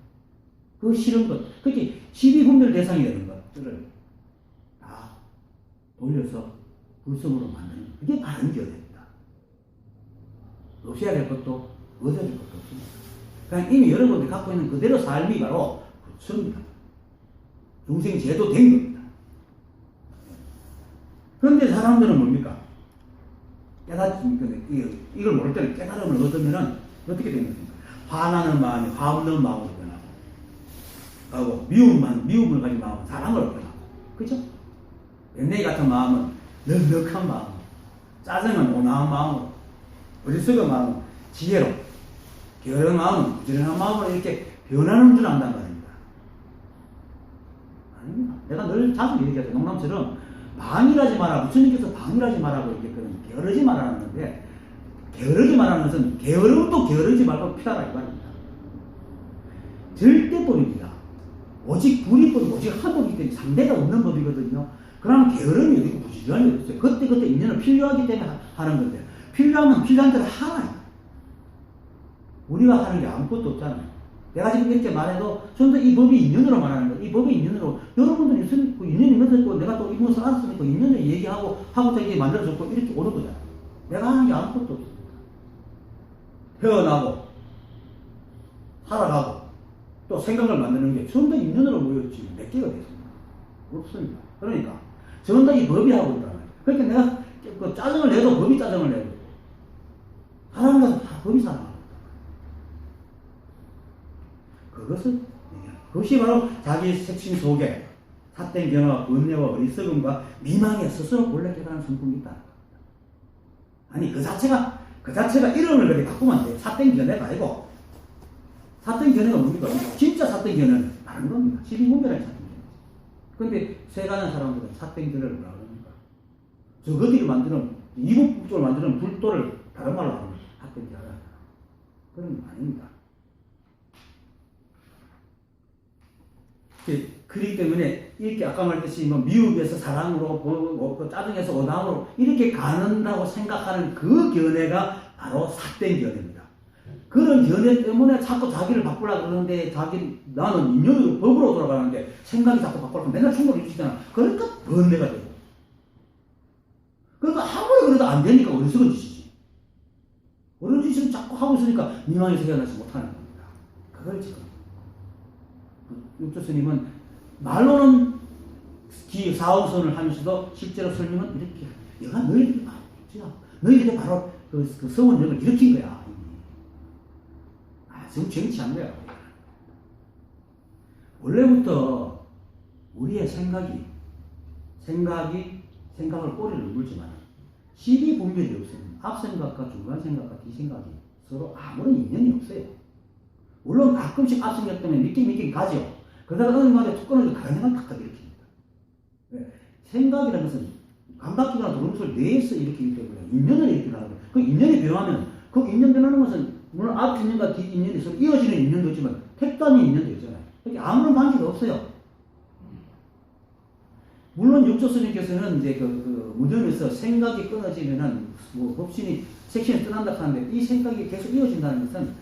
그 싫은 것, 그게 시비분별 대상이 되는 것들을 다 돌려서 불성으로 만드는 그게 바른 견해입니다. 없애야 될 것도 얻어야 될 것도 없습니다. 그냥 이미 여러분들이 갖고 있는 그대로 삶이 바로 부처입니다. 중생 제도 된 겁니다. 그런데 사람들은 뭡니까? 이걸 모를 때는 깨달음을 얻으면은 어떻게 되는 겁니까? 화나는 마음이 화 없는 마음으로 변하고, 미움을 가진 마음은 사랑으로 변하고, 그죠? 변내기 같은 마음은 넉넉한 마음, 짜증은 온화한 마음으로, 어리석은 마음은 지혜로, 게으른 마음은 부지런한 마음으로 이렇게 변하는 줄 안단 말입니다. 아닙니다. 내가 늘 자주 얘기하죠. 농담처럼 방일하지 마라. 부처님께서 방일하지 마라고 이렇게 게으르지 말라는데, 게으르지 말라는 것은 게으름도 게으르지 말고 피하라 이 말입니다. 절대법입니다. 오직 불이법, 오직 한 법이기 때문에 상대가 없는 법이거든요. 그러면 게으름이 어디고 부지런함이 어디 있어요. 그때 인연은 필요하기 때문에 하는 건데, 필요하면 필요한 대로 하라. 우리가 하는 게 아무것도 없잖아요. 내가 지금 이렇게 말해도 전부 이 법이 인연으로 말하는 거예요. 이 법이 인연으로 여러분들이 있으니까 인연이 맺었고 내가 또 이분을 알았으니까 인연을 얘기하고 하고자 이게 만들어졌고 이렇게 오는 거잖아요. 내가 하는 게 아무것도 없어요. 태어나고 살아가고 또 생각을 만드는 게 전부 다 인연으로 모였지 몇 개가 됐습니다. 없습니다. 그러니까 전부 다 이 법이 하고 있다는 거예요. 그러니까 내가 그 짜증을 내도 법이 짜증을 내고 사람을 가서 다 법이 사랑합니다. 그것이 바로 자기 색신 속에 삿된 견해와 번뇌와 어리석음과 미망에 스스로 본래 깨달은 성품이 있다. 아니 그 자체가 이름을 그렇게 바꾸면 안 돼요. 삿된 견해가 아니고 삿된 견해가 뭡니까? 진짜 삿된 견해는 다른 겁니다. 시비분별한 삿된 견해. 그런데 세간의 사람들은 삿된 견해를 뭐라고 합니까? 저것들이 만드는 이북북적으로 만드는 불도를 다른 말로 하면 삿된 견해. 그런 건 아닙니다. 그렇기 때문에 이렇게 아까 말했듯이 미움에서 사랑으로 짜증에서 원함으로 이렇게 가는다고 생각하는 그 견해가 바로 삿된 견해입니다. 그런 견해 때문에 자꾸 자기를 바꾸려고 그러는데 나는 인연으로 법으로 돌아가는데 생각이 자꾸 바꾸려고 맨날 충돌을 일으키잖아. 그러니까 번뇌가 되고 그러니까 아무리 그래도 안 되니까 어리석은 짓이지. 어리석은 짓을 자꾸 하고 있으니까 미망에서 헤어나지 못하는 겁니다. 그걸 지금 육조 스님은 말로는 사후선을 하면서도 실제로 설명은 이렇게 내가 너희들이 바로 그 서원력을 일으킨 거야. 지금 정치한 거야. 원래부터 우리의 생각을 꼬리를 물지만 시비 분별이 없으면 앞생각과 중간생각과 뒤생각이 서로 아무런 인연이 없어요. 물론 가끔씩 앞생각 때문에 믿긴 가죠. 그러다가 어느 순간에 툭 끊어지고 다른 생각을 탁탁 일으킵니다. 왜? 생각이라는 것은 감각기가 들어오는 것을 뇌에서 일으키기 때문에 인연을 일으키는 거예요. 그 인연이 변하면 그 인연 변하는 것은 물론 앞 인연과 뒤 인연이 서로 이어지는 인연도 있지만 택단의 인연도 있잖아요. 이렇게 아무런 관계가 없어요. 물론 육조 스님께서는 이제 그 무덤에서 생각이 끊어지면은 뭐 법신이 색신이 떠난다 하는데 이 생각이 계속 이어진다는 것은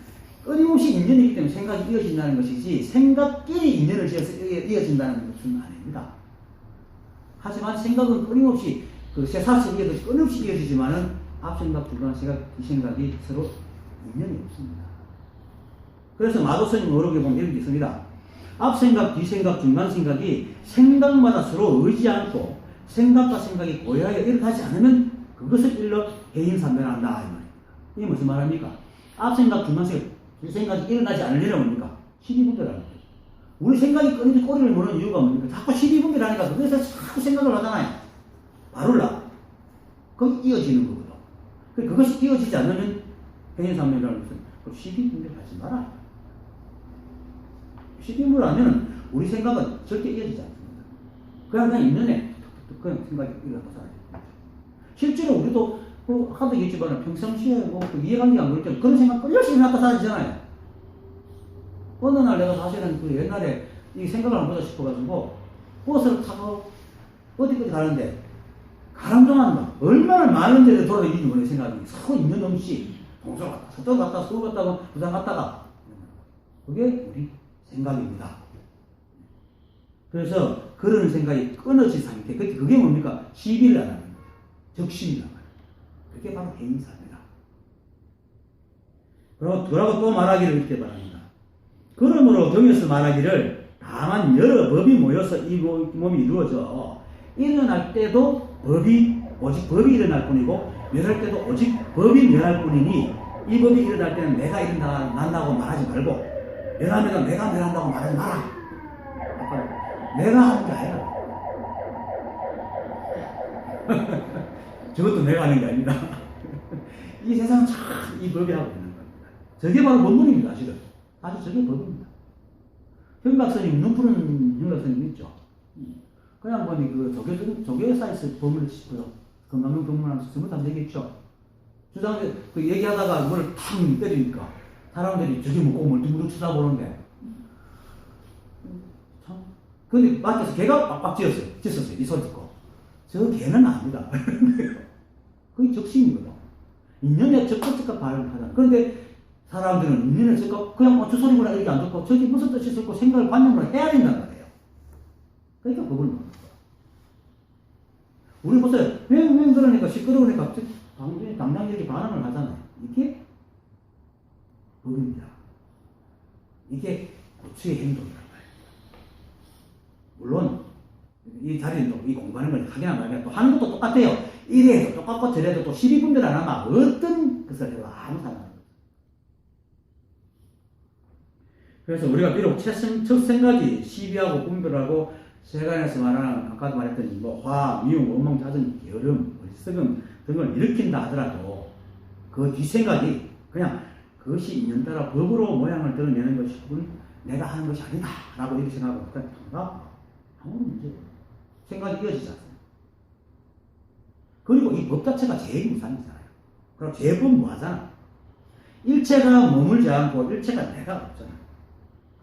끊임없이 인연이기 때문에 생각이 이어진다는 것이지 생각끼리 인연을 지어서 이어진다는 것은 아닙니다. 하지만 생각은 끊임없이 그 쇠사슬 이어듯이 끊임없이 이어지지만은 앞생각, 중간생각, 뒤생각이 서로 인연이 없습니다. 그래서 마도스님 어록에 보면 이런 게 있습니다. 앞생각, 뒤생각, 중간생각이 생각마다 서로 의지 않고 생각과 생각이 고여하여 일어나지 않으면 그것을 일러 해인산변한다 이 말입니다. 이게 무슨 말입니까? 앞생각, 중간생각, 뒤생각이 일어나지 않으려면 뭡니까? 12분별하는 거죠. 우리 생각이 끊임없이 꼬리를 무는 이유가 뭡니까? 자꾸 12분별하니까 그래서 자꾸 생각을 하잖아요. 바로라. 거기 이어지는 거거든. 그것이 이어지지 않으면 해인산변이라는 것은 12분별하지 마라. 12분별 하면 우리 생각은 절대 이어지지 않습니다. 그냥 있는애 그냥 생각이 일어나서 살아요. 실제로 우리도 아까도 얘기했지만 평상시에 이해관계가 안 그럴 때 그런 생각 열심히 갖다 살아지잖아요. 어느 날 내가 사실은 그 옛날에 이 생각을 안 보자 싶어가지고 버스를 타고 어디까지 가는데 가람 동안 얼마나 많은 데를 돌아다니는지 모르는 생각이 서로 있는 없이 동서 갔다 서쪽 갔다 서울 갔다가 부산 갔다가 그게 우리 생각입니다. 그래서 그런 생각이 끊어진 상태 그게 뭡니까? 시비를 안 하는 거예요. 적심이란 말이에요. 그게 바로 해인사입니다. 그러고 또 말하기를 이렇게 말합니다. 그러므로 경에서 말하기를 다만 여러 법이 모여서 이 몸이 이루어져 일어날 때도 오직 법이 일어날 뿐이고 멸할 때도 오직 법이 멸할 뿐이니 이 법이 일어날 때는 내가 일어난다고 말하지 말고 멸하면 내가 멸한다고 말하지 마라. 내가 하는 게 아니라 저것도 내가 하는 게 아니다. 이 세상은 참 이 법이 하고 있는 겁니다. 저게 바로 법문입니다. 사실은 저게 법입니다. 현각스님 눈 푸른 현각스님 있죠. 그냥 보니 그 조교에 쌓여서 법문을 짚어요. 건강용 법문하면서 전부 다 얘기했죠. 주장에 그 얘기하다가 그걸 탁 때리니까 사람들이 저게 뭐 멀뚱멀뚱 쳐다보는데 참 근데 밖에서 개가 빡빡 짖었어요. 이 소리 듣고 저 개는 아니다. 그게 적심이거든. 인연에 적극적극 발언하잖아. 그런데 사람들은 인연에 적극 그냥 저 소리구나 이렇게 안 듣고 저게 무슨 뜻이 있었고 생각을 관념을 해야 된단 말이에요. 그러니까 법을 먹는 거야. 우리 보세요. 왜 그러니까 시끄러우니까 당장 이렇게 반응을 하잖아요. 이게 법입니다. 이게 고추의 행동이란 말이에요. 물론 이 자리는 이 공부하는 걸 하기나 말기나 또 하는 것도 똑같아요. 이래도 똑같고 저래도 또 12분별 안 하면 어떤 것을 해도 아무 상관없어요. 그래서 우리가 비록 첫 생각이 시비하고 분별하고 세간에서 말하는 아까도 말했던 화, 미움, 원망, 짜증, 게으름, 어리석음 등을 일으킨다 하더라도 그 뒷생각이 그냥 그것이 인연 따라 법으로 모양을 드러내는 것이 혹은 내가 하는 것이 아니다 라고 이렇게 생각하고 그냥 아무런 문제예요. 생각이 이어지지 않습니다. 그리고 이 법 자체가 제일 무상이잖아요. 그럼 제법 뭐하잖아. 일체가 머물지 않고 일체가 내가 없잖아.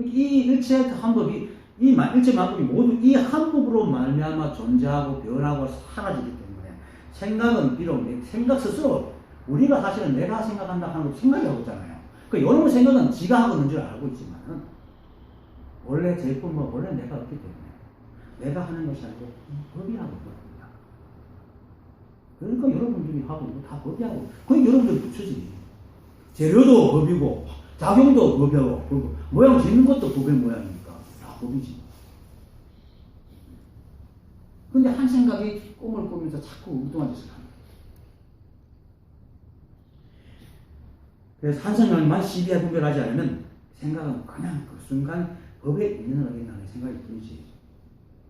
이 일체 한 법이 이 일체 만법이 모두 이 한 법으로 말미암아 존재하고 변하고 사라지기 때문에 생각은 비록 생각 스스로 우리가 사실은 내가 생각한다 하는 거 생각이 하고 있잖아요. 그 이런 생각은 지가 하고 있는 줄 알고 있지만 원래 제품 원래 내가 없기 때문에 내가 하는 것이 아니고 법이 하고 있거든요. 그러니까 여러분들이 하고 있고 다 법이 하고 그게 여러분들 붙여지. 재료도 법이고 작용도 법이고 모양 짓는 것도 법의 모양이니까 다 법이지. 근데 한 생각이 꿈을 꾸면서 자꾸 엉뚱한 짓을 합니다. 그래서 한 생각만 시비에 분별하지 않으면 생각은 그냥 그 순간 법에 인연을 하겠다는 생각이 뿐이지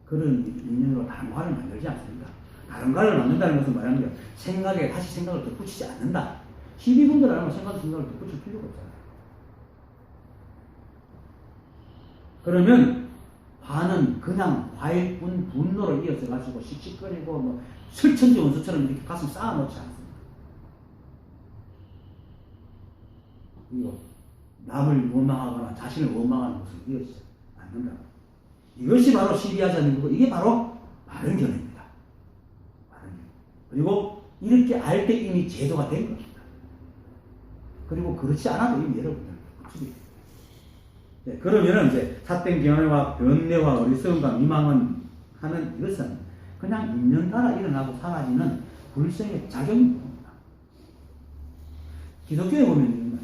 그런 인연으로 다른 과를 만들지 않습니다. 다른 과를 만든다는 것은 말하는 게 생각에 다시 생각을 덧붙이지 않는다. 시비분별 안 하면 생각을 덧붙일 필요가 없잖아요. 그러면 화는 그냥 화일뿐 분노로 이어서 가지고 씩씩거리고 설천지 원수처럼 이렇게 가슴 쌓아놓지 않습니다. 그리고 남을 원망하거나 자신을 원망하는 것을 이어지지 않는다. 이것이 바로 시비하자는 거고, 이게 바로 바른견해입니다. 바른견해. 그리고 이렇게 알 때 이미 제도가 된 겁니다. 그리고 그렇지 않아도 이미 여러분들 네, 그러면은 이제 삿된 견해와 변뇌와 어리석음과 미망은 하는 이것은 그냥 있는 따라 일어나고 사라지는 불성의 작용입니다. 기독교에 보면 이런 말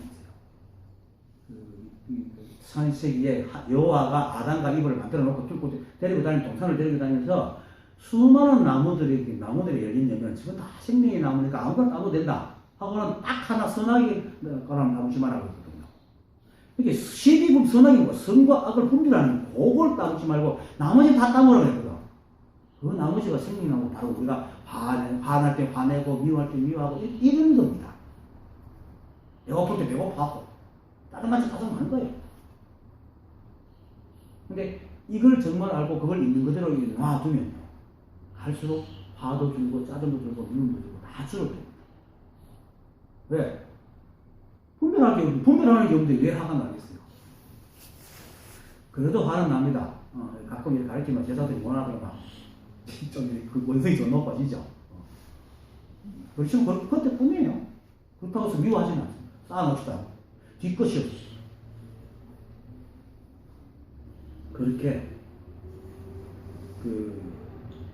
있어요. 창세기에 여호와가 아담과 이브를 만들어 놓고 뚫고 데리고 다니는 동산을 데리고 다니면서 수많은 나무들이 열리려면 지금 다 생명의 나무니까 아무거나 따도 된다 하고는 딱 하나 선악이 거라는 나무지만 하고 있거든요. 이게 12분 선악이고 선과 악을 분별하는 그걸 따지 말고 나머지 다 따먹으라 그랬거든. 그 나머지가 생명나무 바로 우리가 화날 때 화내고 미워할 때 미워하고 이런 겁니다. 배고플 때 배고파하고 다른 맛이 가서 많은 거예요. 근데 이걸 정말 알고 그걸 있는 그대로 놔두면요, 갈수록 화도 줄고 짜증도 줄고 미움도 줄고 다 줄어듭니다. 왜? 분별하는 게 없는데 왜 화가 나겠어요? 그래도 화는 납니다. 가끔 이렇게 가르치면 제자들이 원하더라. 좀 그 원성이 좀 높아지죠. 그렇지만 그때 뿐이에요. 그렇다고 해서 미워하지는 않습니다. 쌓아놓지도 않고 뒤끝이 없어요. 그렇게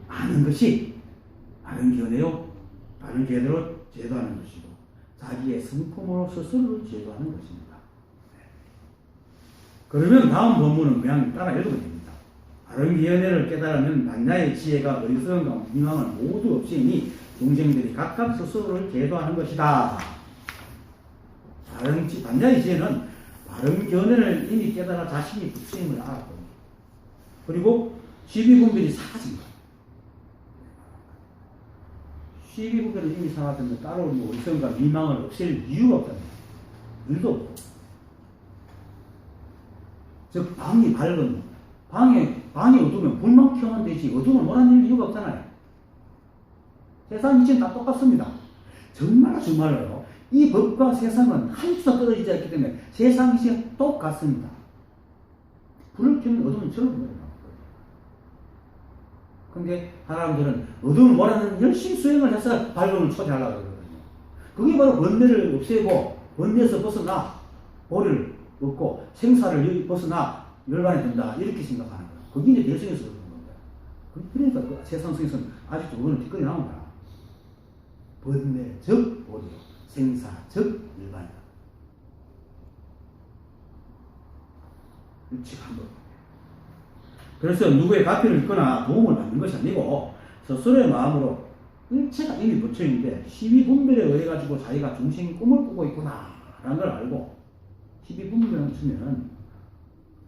아는 것이 바른 견해요. 바른 견해로 제도하는 것이고 자기의 성품으로 스스로를 제도하는 것입니다. 그러면 다음 본문은 그냥 따라 읽으면 됩니다. 바른 견해를 깨달으면 만나의 지혜가 어리석음과 미망은 모두 없이니 동생들이 각각 스스로를 제도하는 것이다. 만나의 지혜는 바른 견해를 이미 깨달아 자신이 부처임을 알았거든요. 그리고 시비분별이 사라진 거예요. 시비분별을 이미 사라졌는데 따로 어리석음과 미망을 없앨 이유가 없답니다. 일도 없고. 즉 방이 밝은 방이 어두우면 불만 켜면 되지 어두우면 뭐라는 이유가 없잖아요. 세상 이치는 다 똑같습니다. 정말로요. 이 법과 세상은 한치도 떨어지지 않기 때문에 세상 이치는 똑같습니다. 불을 켜면 어두우면 저런 거예요. 근데 사람들은 어두운 뭐라는 열심히 수행을 해서 밝음을 초래하려고 그러거든요. 그게 바로 번뇌를 없애고 번뇌에서 벗어나 보리를 얻고 생사를 벗어나 열반에 든다 이렇게 생각하는 거예요. 그게 이제 대성에서 그런 겁니다. 그러니까 그 세상성에서는 아직도 그거는 뒷거리 나옵니다. 번뇌 즉 보리, 생사 즉 열반이다. 일치한 거. 그래서 누구의 가피를 읽거나 도움을 받는 것이 아니고 스스로의 마음으로 일체가 이미 묻혀있는데 시비분별에 의해 가지고 자기가 중생이 꿈을 꾸고 있구나 라는 걸 알고 시비분별을 치면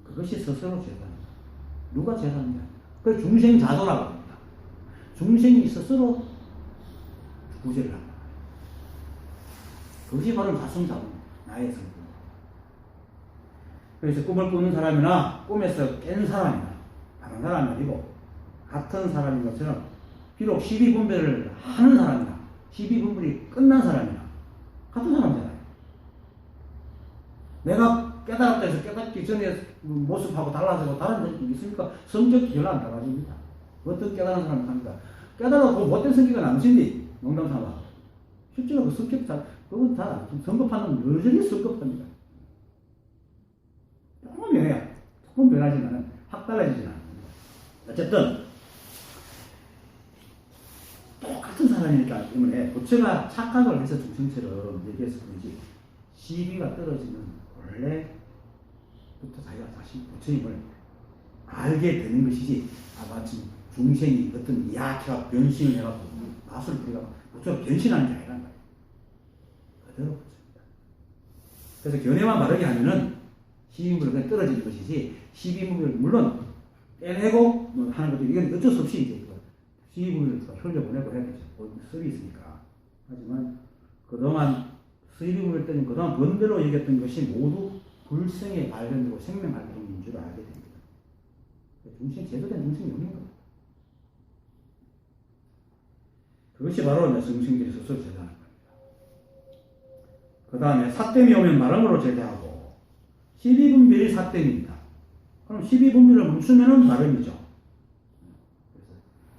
그것이 스스로 제도입니다. 누가 제도하느냐? 그걸 중생자도라고 합니다. 중생이 스스로 구제를 한다. 그것이 바로 자성자도, 나의 성품. 그래서 꿈을 꾸는 사람이나 꿈에서 깬 사람이나 다른 사람이 아니고 같은 사람인 것처럼 비록 시비분별을 하는 사람이나 시비분별이 끝난 사람이나 같은 사람이잖아요. 내가 깨달았다 해서 깨닫기 전에 모습하고 달라지고 다른 점이 있습니까? 성격이 별로 안 달라집니다. 어떤 깨달은 사람이 합니다. 깨달아도 못된 성격은 남신디 농담 삼아. 실제로 그 성격 그건 다 성급하는 여전히 성급합니다. 조금 변해요. 조금 변하지만 확 달라지진 않아요. 어쨌든 똑같은 사람이기 때문에 부처가 착각을 해서 중생처럼 얘기해서 그런지 시비가 떨어지면 원래부터 자기가 자신 부처님을 알게 되는 것이지 마침 중생이 어떤 약해가 변신을 해가지고 맛을 부리가 부처가 변신하는 게 아니란 말이에요. 그대로 부처입니다. 그래서 견해만 바르게 하면은 시비물이 그냥 떨어지는 것이지 시비물을 물론 빼내고 하는 것도 이건 어쩔 수 없이 이제 시비물을 흘려보내고 해야 되죠. 습이 있으니까. 하지만 그동안 시비물을 때는 그동안 번대로 얘기했던 것이 모두 불생의 발견이고 생명 발견인 줄 알게 됩니다. 중생 제대로 된 중생이 없는 겁니다. 그것이 바로 이제 성신들이 스스로 제도하는 겁니다. 그 다음에 사땜이 오면 발음으로 제도하고 12분별이 사땜입니다. 그럼 12분별을 멈추면은 발음이죠.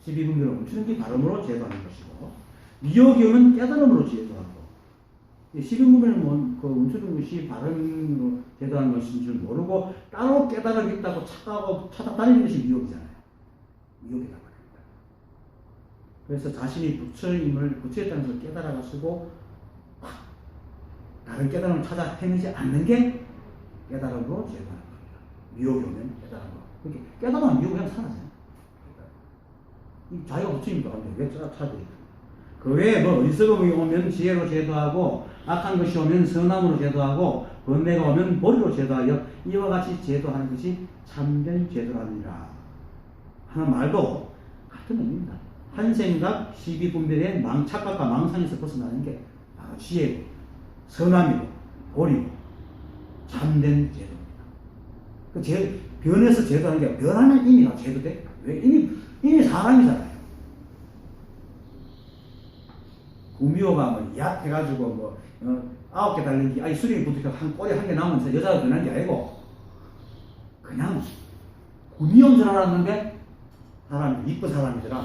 12분별을 멈추는 게 발음으로 제도하는 것이고 미혹이 오면 깨달음으로 제도하고 12분별은 그 멈추는 것이 발음으로 제도하는 것인 줄 모르고 따로 깨달음이 있다고 착각하고 찾아다니는 것이 미혹이잖아요. 미혹이다 말입니다. 그래서 자신이 부처임을 부처였다는 것을 깨달아가지고 다른 깨달음을 찾아 헤매지 않는 게 깨달음으로 제도하는 겁니다. 미혹이 오면 깨달음으로. 그렇게 깨달으면 미혹이 그냥 사라져요. 이 자기가 부처님도 안 돼. 왜 찾아야 돼? 그 외에 뭐 어리석음이 오면 지혜로 제도하고 악한 것이 오면 선함으로 제도하고 번뇌가 오면 보리로 제도하여 이와 같이 제도하는 것이 참된 제도라니라 하는 말도 같은 의미입니다. 한 생각 12분별의 착각과 망상에서 벗어나는 게 바로 지혜고 선함이고 보리고 참된 제도입니다. 그 변해서 제도하는 게 변하는 의미가 제도돼? 왜? 이미 사람이잖아요. 구미호가 뭐 약해가지고 뭐 9개 달린 게 수령이 붙으니까 한 꼬리 한 개 남으면서 여자가 변한 게 아니고 그냥 구미호인 줄 알았는데 사람이 이쁜 사람이더라.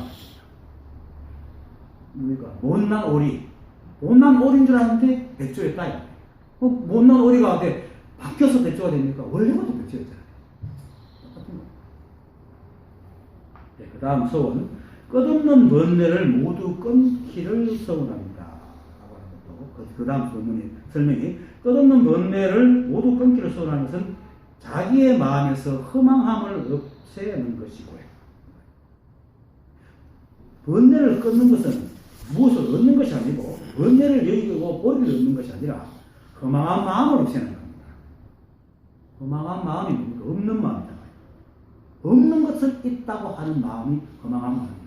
그러니까 못난 오리 못난 오리인 줄 알았는데 백조였다. 못난 오리가 어때 바뀌어서 백조가 됩니까? 원래부터 백조였잖아요. 똑같은 거. 네, 그 다음 서원 끝없는 번뇌를 모두 끊기를 서원합니다. 그 다음 설명이 끝없는 번뇌를 모두 끊기를 서원하는 것은 자기의 마음에서 허망함을 없애는 것이고요. 번뇌를 끊는 것은 무엇을 얻는 것이 아니고 번뇌를 여기고 보리를 얻는 것이 아니라 허망한 마음을 없애는 겁니다. 허망한 마음이 뭡니까? 없는 마음이잖아요. 없는 것을 있다고 하는 마음이 허망한 마음입니다.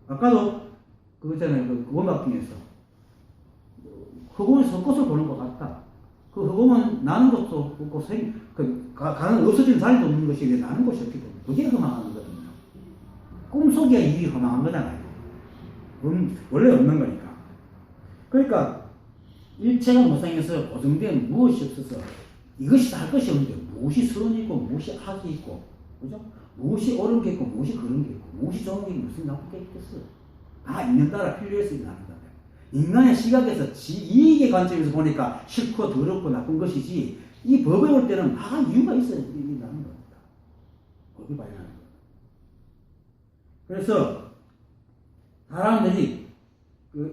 아까도 그거 있잖아요. 그 원각 중에서 흑음을 섞어서 보는 것 같다. 그 흑음은 나는 것도 없고 가는 없어지는 자리도 없는 것이 왜 나는 것이 없기 때문에 그게 허망한 거거든요. 꿈속이야 일이 허망한 거잖아요. 원래 없는 거니까. 그러니까 일체가 무상에서 고정된 무엇이 없어서 이것이 다 할 것이 없는데 무엇이 선이 있고 무엇이 악이 있고 그죠? 무엇이 옳은 게 있고 무엇이 그런 게 있고 무엇이 좋은 게 있고 무슨 나쁜 게 있겠어요? 다 인연 따라 필요해서 일어나는 거예요. 인간의 시각에서 이익의 관점에서 보니까 싫고 더럽고 나쁜 것이지 이 법에 올 때는 다 이유가 있어야 일어나는 겁니다. 법이 발현하는 거예요. 그래서 사람들이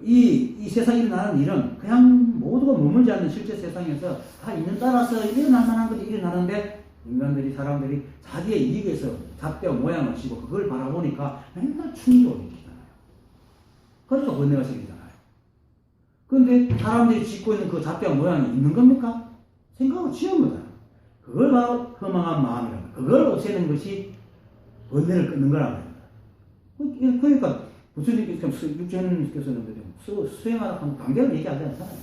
이 세상에 일어나는 일은 그냥 모두가 머물지 않는 실제 세상에서 다 인연 따라서 일어날 만한 것이 일어나는데 사람들이 자기의 이익에서 잣대와 모양을 쥐고 그걸 바라보니까 맨날 충격을 일으키잖아요. 그러니까 번뇌가 생기잖아요. 그런데 사람들이 짓고 있는 그 잣대와 모양이 있는 겁니까? 생각을 지은 거잖아요. 그걸 바로 허망한 마음이라고. 그걸 없애는 것이 번뇌를 끊는 거라고 합니다. 그러니까 부처님께서 육전께서는 수행하라 하는 관계를 얘기하지 않잖아요.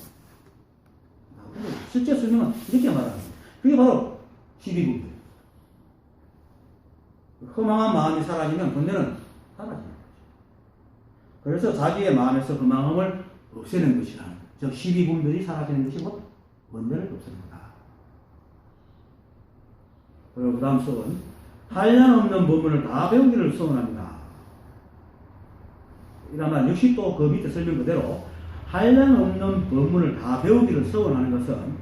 실제 수행은 이렇게 말합니다. 그게 바로 12분별. 허망한 마음이 사라지면 번뇌는 사라지는 거죠. 그래서 자기의 마음에서 허망함을 없애는 것이라는 거죠. 즉 12분별이 사라지는 것이 뭐 번뇌를 없애는 거다. 그리고 그 다음 수업은 한량 없는 법문을 다 배우기를 소원합니다. 이라면 역시 또 그 밑에 설명 그대로 한량 없는 법문을 다 배우기를 소원하는 것은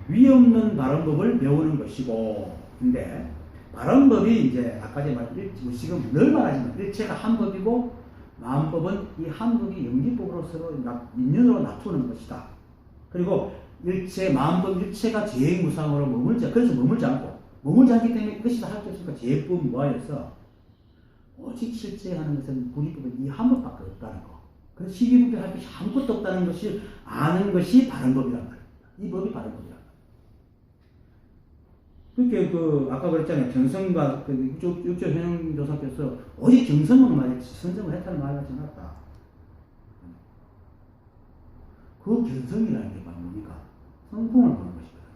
위 없는 바른법을 배우는 것이고, 근데 바른법이 이제 아까 제가 지금 늘 말하지만 일체가 한 법이고 마음법은 이 한 법이 영지법으로 서로 인연으로 나누는 것이다. 그리고 일체 마음법 일체가 제무상으로 그래서 머물지 않기 때문에 이것이 다 할 게 없으니까 제법 무아에서 오직 실제하는 것은 구리법은 이 한 법밖에 없다는 거. 그래서 12분별 할 것이 아무것도 없다는 것이 아는 것이 바른법이란 말입니다. 이 법이 바른법이란 말입니다. 그렇게 아까 그랬잖아요. 정성과 육조 현영조사께서 오직 정성만 말했지 선정을 했다는 말을 하지 않았다. 그 견성이라는 게 바로 뭡니까? 성품을 보는 것이거든요.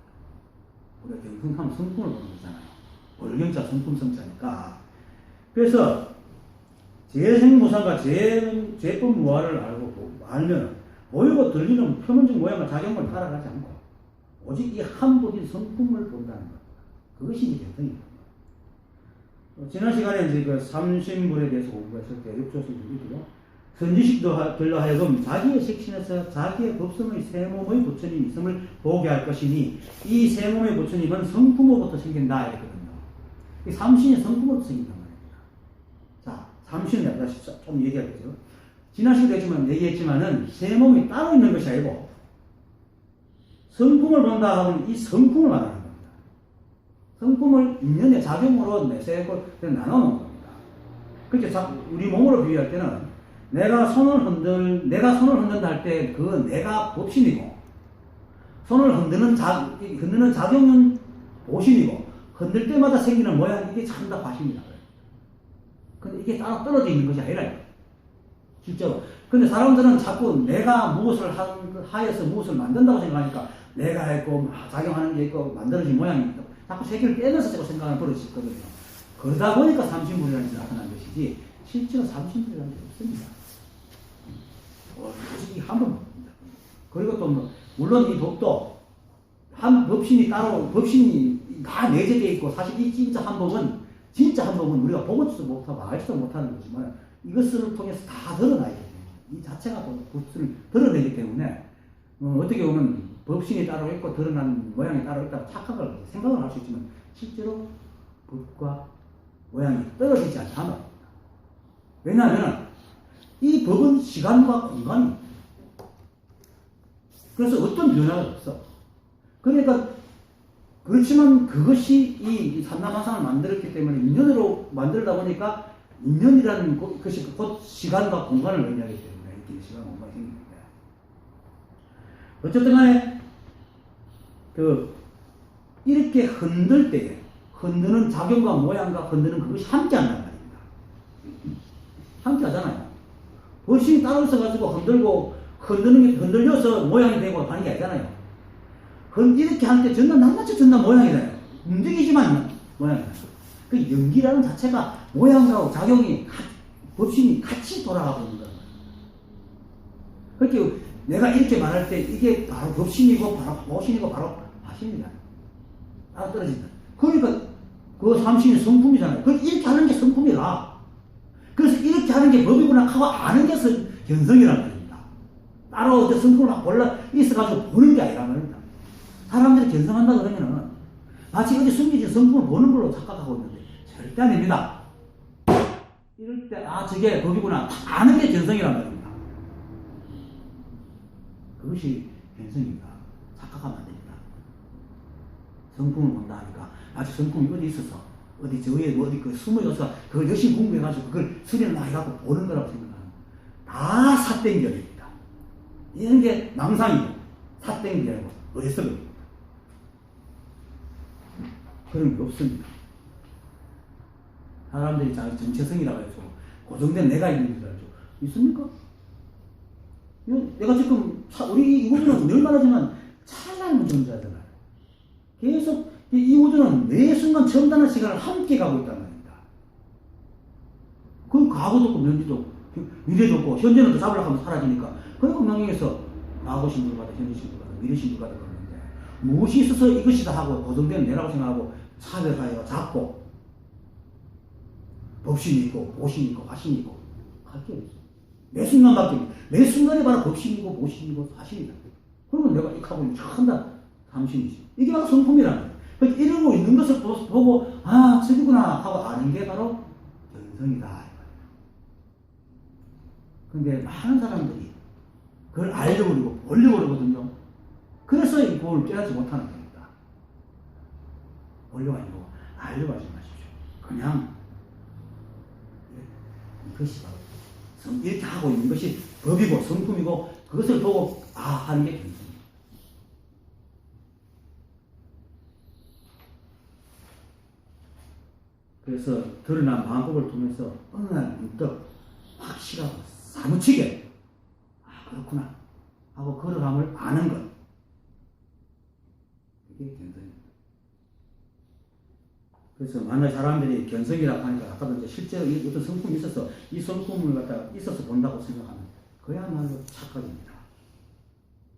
우리가 견성하면 성품을 보는 거잖아요. 월경자 성품성자니까. 그래서 재생무상과 재법무화를 알면 보이고 들리는 표면적 모양과 작용을 따라가지 않고 오직 이 한 법인 성품을 본다는 것. 그것이 이제 개성입니다. 지난 시간에 이제 그 삼신물에 대해서 공부했을 때 육조수 주기도요. 선지식들로 하여금 자기의 색신에서 자기의 법성의 세 몸의 부처님이 있음을 보게 할 것이니 이 세 몸의 부처님은 성품으로부터 생긴다 이랬거든요. 이 삼신이 성품으로부터 생긴단 말입니다. 자, 삼신을 내가 다시 좀 얘기하겠죠. 지난 시간에 얘기했지만은 세 몸이 따로 있는 것이 아니고 성품을 본다 하면 이 성품을 말하는 겁니다. 성품을 인연의 작용으로 내세우고 나눠놓은 겁니다. 그렇게 우리 몸으로 비유할 때는 내가 손을 흔든다 할 때 그 내가 법신이고 손을 흔드는 작용은 보신이고 흔들 때마다 생기는 모양 이게 참 다 과신이다. 근데 이게 따로 떨어져 있는 것이 아니라 실제로. 근데 사람들은 자꾸 내가 무엇을 하여서 무엇을 만든다고 생각하니까 내가 했고 작용하는 게 있고 만들어진 모양이 있고 자꾸 세계를 빼면서 자꾸 생각하는 버릇이 있거든요. 그러다 보니까 삼신물이라는 게 나타난 것이지 실제로 삼신물이라는 게 없습니다. 솔직히 한 번 없습니다. 그리고 또 물론 이 법도 한 법신이 따로 법신이 다 내재되어 있고 사실 이 진짜 한 법은 우리가 보고도 못하고 알지도 못하는 거지만 이것을 통해서 다 드러나야 됩니다. 이 자체가 법을 드러내기 때문에 어떻게 보면 법신이 따로 있고 드러난 모양이 따로 있다고 생각을 할 수 있지만 실제로 법과 모양이 떨어지지 않다는 겁니다. 왜냐하면 이 법은 시간과 공간입니다. 그래서 어떤 변화가 없어. 그러니까 그렇지만 그것이 이 삼라만상을 만들었기 때문에 인연으로 만들다 보니까 인연이라는 것이 곧 시간과 공간을 의미하기 때문에 이렇게 시간과 공간이 생깁니다. 어쨌든 간에 이렇게 흔들 때에 흔드는 작용과 모양과 흔드는 그것이 함께 한단 말입니다. 함께 하잖아요. 법신이 따로 있어가지고 흔드는 게 흔들려서 모양이 되고 하는 게 아니잖아요. 이렇게 할 때 낫나치 전나 모양이잖아요. 움직이지만 모양이잖아요. 그 연기라는 자체가 모양과 작용이 법신이 같이 돌아가고 있는 거예요. 그렇게 내가 이렇게 말할 때 이게 바로 법신이고 바로 모신이고 바로 화신이잖아요. 따로 떨어진다. 그러니까 그 삼신이 성품이잖아요. 이렇게 하는 게 성품이라. 그래서 이렇게 하는 게 법이구나 하고 아는 게 견성이란 말입니다. 따로 어떤 성품을 막 골라 있어가지고 보는 게 아니란 말입니다. 사람들이 견성한다 그러면은 마치 어디 숨겨진 성품을 보는 걸로 착각하고 있는데 절대 아닙니다. 이럴 때 저게 법이구나 아는 게 견성이란 말입니다. 그것이 견성입니다. 착각하면 안 됩니다. 성품을 본다 하니까 아직 성품이 어디 있어서 어디 저 위에 어디 숨어져서 그걸 열심히 공부해가지고 그걸 수련을 많이 갖고 보는 거라고 생각하는 다 삿땡결입니다. 이런 게 망상이고 삿땡결이고 어리석음입니다. 그런 게 없습니다. 사람들이 정체성이라고 해서 고정된 내가 있는 줄 알죠. 있습니까? 내가 지금 우리 이 우주는 늘 말하지만 찰나는 존재잖아요. 계속 이 우주는 매 순간 첨단한 시간을 함께 가고 있단 말입니다. 그 과거도 없고 면지도 없고 미래도 없고 현재는 또 잡으려고 하면 사라지니까 그리고 명령해서 과거 신불가다 현재 신불가다 미래 신불가다 그러는데 무엇이 있어서 이것이다 하고 고정된 내라고 생각하고 차별하여 잡고 법신이 있고 보신이 있고 화신이 있고 할 게 없어. 매 순간 바뀝니다. 매 순간에 바로 법신이고 보신이고 화신이다. 그러면 내가 이 하고 천다 삼신이지. 이게 바로 성품이라는 거예요. 그러니까 이러고 있는 것을 보고 저기구나 하고 아는 게 바로 견성이다. 그런데 많은 사람들이 그걸 알려고 그러고 보려고 그러거든요. 그래서 이 법을 깨닫지 못하는 겁니다. 보려고 아니고 알려고 하지 마십시오. 그냥 이것이 바로 이렇게 하고 있는 것이 법이고 성품이고 그것을 보고 하는 게 견성입니다. 그래서 드러난 방법을 통해서 어느 날 문득 확실하고 사무치게 그렇구나 하고 걸어감을 아는 것. 그게 견성입니다. 그래서 만약 사람들이 견성이라고 하니까 아까도 이제 실제로 어떤 성품이 있어서 이 성품을 갖다가 있어서 본다고 생각하면 그야말로 착각입니다.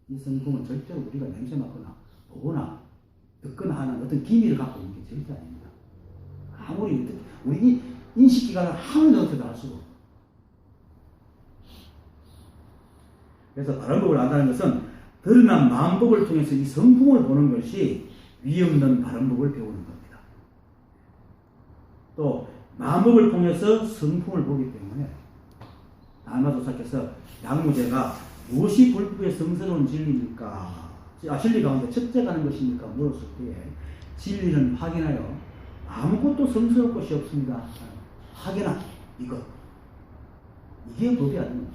이 성품은 절대로 우리가 냄새 맡거나 보거나 듣거나 하는 어떤 기미를 갖고 있는 게 절대 아닙니다. 아무리 우리 인식기관을 아무리 넣어도 알 수가 없고. 그래서 바른법을 안다는 것은 드러난 마음법을 통해서 이 성품을 보는 것이 위 없는 바른법을 배우는 겁니다. 또 마음법을 통해서 성품을 보기 때문에 달마도사께서 양무제가 무엇이 불법의 성스러운 진리입니까? 진리 가운데 첫째가 하는 것입니까? 물었을 때에 진리는 확인하여 아무것도 성스러울 것이 없습니다. 확인하 이것. 이게 법이 아닙니다.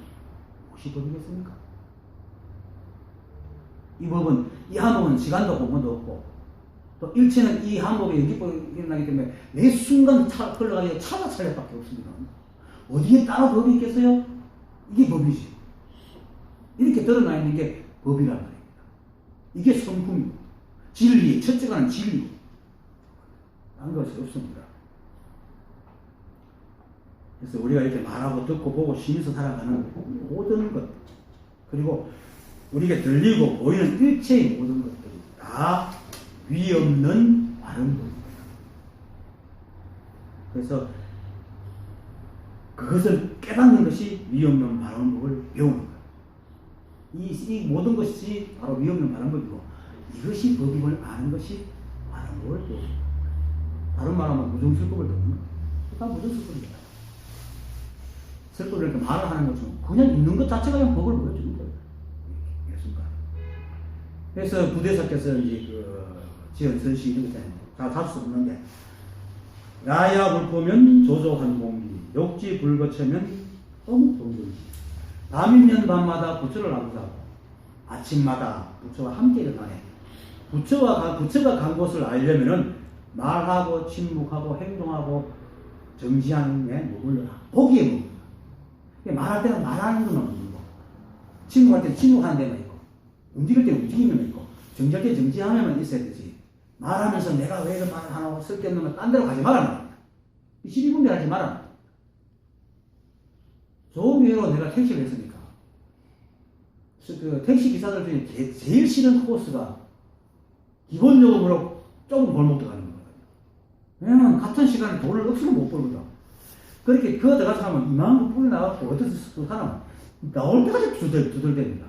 무엇이 법이겠습니까? 이 법은, 이 한법은 시간도 공간도 없고, 또 일체는 이 한법에 연기법이 일어나기 때문에 매 순간 흘러가기에 차가 차례밖에 없습니다. 어디에 따로 법이 있겠어요? 이게 법이지. 이렇게 드러나 있는 게 법이란 말입니다. 이게 성품이고, 진리, 첫째가 하는 진리고, 딴 것이 없습니다. 그래서 우리가 이렇게 말하고 듣고 보고 쉬면서 살아가는 모든 것, 그리고 우리에게 들리고 보이는 일체의 모든 것들이 다 위 없는 바른법입니다. 그래서 그것을 깨닫는 것이 위 없는 바른법을 배우는 거예요. 이 모든 것이 바로 위 없는 바른법이고, 이것이 법임을 아는 것이 바른법을 배우는 거예요. 다른 말하면 무정설법을 배우는 거예요. 다 무정설법입니다. 설법을 이렇게 말을 하는 것처럼 그냥 있는 것 자체가 그냥 법을 보여주는 거예요. 그래서 부대사께서 이제 지은 선시 이런 거 있잖아요. 다 자주 쓰는데, 라야 불포면 조조한 공기, 욕지 불거쳐면 어묵동정지. 밤이면 밤마다 부처를 암사하고 아침마다 부처와 함께 일어나네. 부처가 간 곳을 알려면은 말하고 침묵하고 행동하고 정지하는 게 머물러라. 보기에 머물러라. 말할 때는 말하는 것만 머물고, 침묵할 때는 침묵하는 데만 있고, 움직일 때는 움직이면 있고, 정지할 때 정지하면 있어야 되지. 말하면서 내가 왜 이런 말을 하나 하고 쓸데없는 건 딴 데로 가지 말아라. 시비분별하지 말아라. 좋은 예로 내가 택시를 했으니까. 그 택시 기사들 중에 제일 싫은 코스가 기본요금으로 좁은 골목도 가는 거거든요. 왜냐면 같은 시간에 돈을 억수로 못 벌거든. 그렇게 그거 들어가서 하면 이만큼 뿌리 나가고 어떤 사람은 나올 때까지 두들댑니다.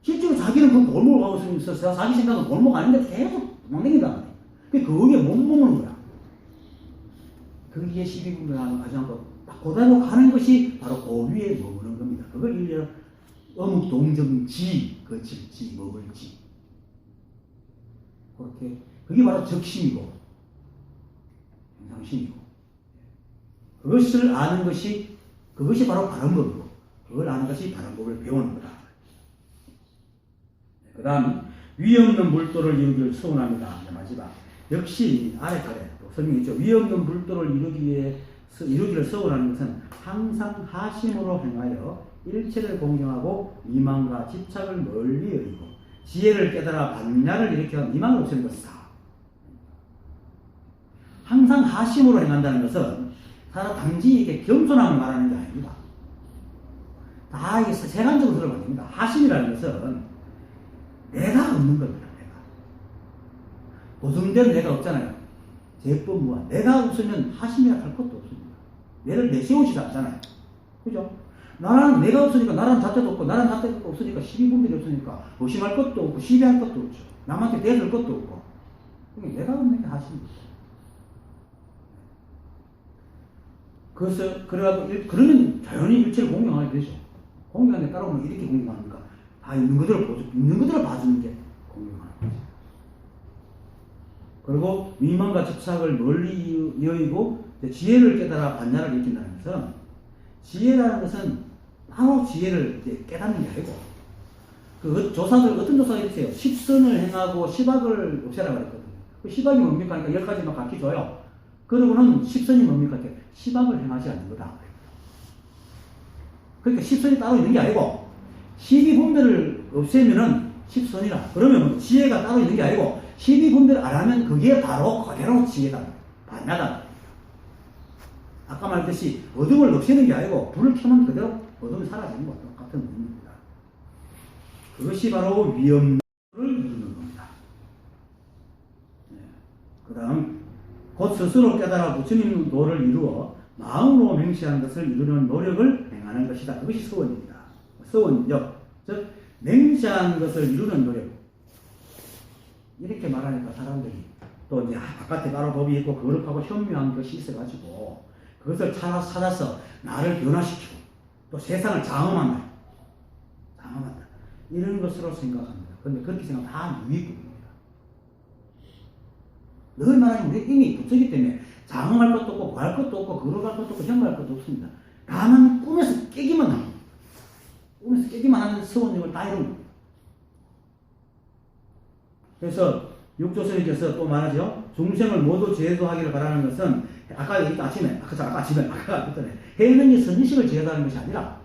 실제로 자기는 그 골목을 가고 있어서 자기 생각은 골목 아닌데 계속 도망다닌다. 거기에 못 머무는 거야. 거기에 시비분별하는 과정하고 딱 그대로 가는 것이 바로 그 위에 머무는 겁니다. 그걸 일러 어묵 동정지, 거칠지, 먹을지. 그렇게 그게 바로 적심이고 행상심이고, 그것을 아는 것이 그것이 바로 바른법이고, 그걸 아는 것이 바른법을 배우는 거다. 그 다음 위 없는 물도를 이루기를 소원합니다. 마지막 역시 아래까지 설명이 있죠. 위 없는 물도를 이루기를 소원하는 것은 항상 하심으로 행하여 일체를 공경하고 미망과 집착을 멀리 여기고 지혜를 깨달아 반야를 일으켜 미망을 없애는 것이다. 항상 하심으로 행한다는 것은 단지 이게 겸손함을 말하는 게 아닙니다. 다 이게 세간적으로 들어가야 됩니다. 하심이라는 것은 내가 없는 겁니다. 보증된 내가 없잖아요. 제법무한. 내가 없으면 하심이라 할 것도 없습니다. 내를 내세우지도 않잖아요. 그죠? 나라는 내가 없으니까 나라는 자체도 없고, 나라는 자체도 없으니까 시비분별이 없으니까 의심할 것도 없고 시비할 것도 없죠. 남한테 대들 것도 없고. 그러니까 내가 없는 게 하심입니다. 그러면 자연히 일체를 공경하게 되죠. 공경하는 데 따라오면 이렇게 공경합니까? 다 있는 그대로 봐주는 게 공경하는 거죠. 그리고 미망과 집착을 멀리 여의고 지혜를 깨달아 반야를 일으킨다는 것은, 지혜라는 것은 바로 지혜를 이제 깨닫는 게 아니고, 그 조사들 어떤 조사가 있어요. 십선을 행하고 십악을 없애라 그랬거든요. 그 십악이 뭡니까? 그러니까 10가지만 각기 줘요. 그러고는 십선이 뭡니까? 십악을 행하지 않는 거다. 그러니까 십선이 따로 있는 게 아니고, 시비분별을 없애면은 십선이라. 그러면 지혜가 따로 있는 게 아니고, 시비분별 안 하면 그게 바로 그대로 지혜다. 반야다. 아까 말했듯이 어둠을 없애는 게 아니고 불을 켜면 그대로 어둠이 사라지는 것과 똑같은 의미입니다. 그것이 바로 위엄을 이루는 겁니다. 네. 그 다음 곧 스스로 깨달아 부처님 도를 이루어 마음으로 맹시한 것을 이루는 노력을 행하는 것이다. 그것이 서원입니다. 서원력, 즉 맹시한 것을 이루는 노력. 이렇게 말하니까 사람들이 또 이제 바깥에 따로 법이 있고 거룩하고 현묘한 것이 있어가지고 그것을 찾아서 나를 변화시키고 또 세상을 장엄한다. 이런 것으로 생각합니다. 그런데 그렇게 생각하면 다 유익입니다. 늘 말하면 우리 이미 부처기 때문에 장엄할 것도 없고 구할 것도 없고 거룩할 것도 없고 현무할 것도 없습니다. 다만 꿈에서 깨기만 합니다. 꿈에서 깨기만 하면 서원력을 다 이룬 겁니다. 그래서 육조스님께서 또 말하죠. 중생을 모두 제도하기를 바라는 것은 아까 아침에 해능이 선지식을 제도하는 것이 아니라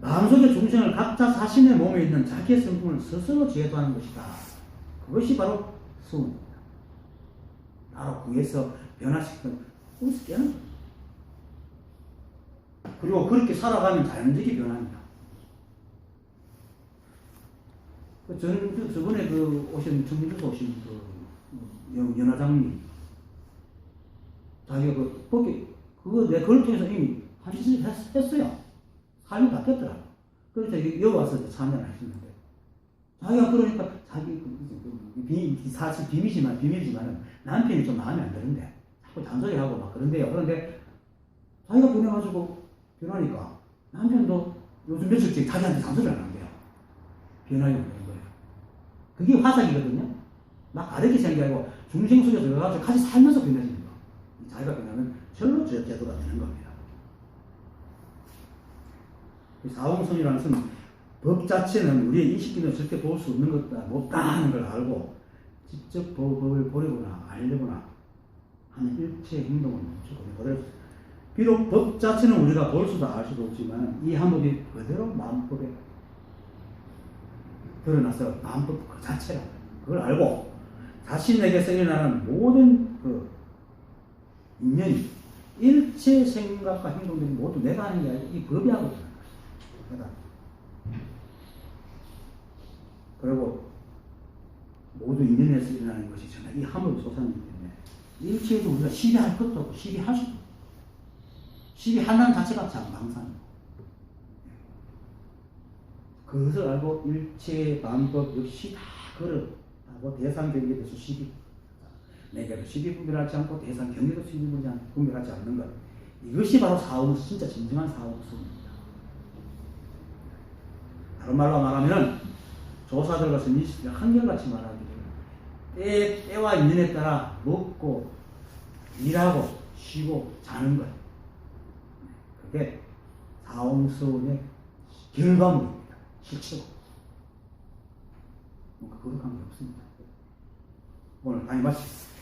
마음속의 중생을 각자 자신의 몸에 있는 자기의 성품을 스스로 제도하는 것이다. 그것이 바로 수원입니다. 따로 구해서 변화시키는 꿈에서 깨는 거예요. 그리고 그렇게 살아가면 자연적인 변화입니다. 저번에 청주에서 오신 연화장님, 자기가 그걸 통해서 이미 한 짓을 했어요. 삶이 바뀌었더라. 그래서 여기 와서 참여를 하시는데, 자기가 그러니까 사실 비밀이지만 남편이 좀 마음에 안 드는데, 자꾸 잔소리하고 막 그런데요. 그런데 자기가 변하니까 남편도 요즘 며칠째 자기한테 잔소리를 안 한대요. 변화가 없는 거예요. 그게 화작이거든요. 막 다르게 생각이 아니고 중생 속에 들어가서 같이 살면서 변해지는 거. 자기가 변하면 절로 제도가 되는 겁니다. 사홍선이라는 것은 법 자체는 우리의 인식기는 절대 볼 수 없는 것다, 못다 하는 걸 알고 직접 법을 보려거나 알려거나 하는 일체의 행동을 멈추고, 비록 법 자체는 우리가 볼 수도 알 수도 없지만 이 한 법이 그대로 마음법에 드러나서 마음법 그 자체라. 그걸 알고 자신에게서 일어나는 모든 그 인연이 일체 생각과 행동들이 모두 내가 하는 게 아니라 이 법이 하고 있는 거다. 그리고 모두 인연에서 일어나는 것이 전혀 이 함으로 솟아나기 때문에 일체에도 우리가 시비할 것도 없고 시비할 수도 없고 시비한다는 자체가 망상이에요. 그것을 알고 일체의 반법 역시 다 그릇하고 대상 경계에 대해서 내게도 시비 분별하지 않고 대상 경계도 시비 분별하지 않는 것, 이것이 바로 사후수, 진짜 진정한 사후수입니다. 다른 말로 말하면 조사들과 선지식들 한결같이 말하기를 때와 인연에 따라 먹고 일하고 쉬고 자는 것, 그게 사후수의 결과물입니다. 실체고 뭔가 거룩한 게 없습니다. 오늘 강의 마치겠습니다.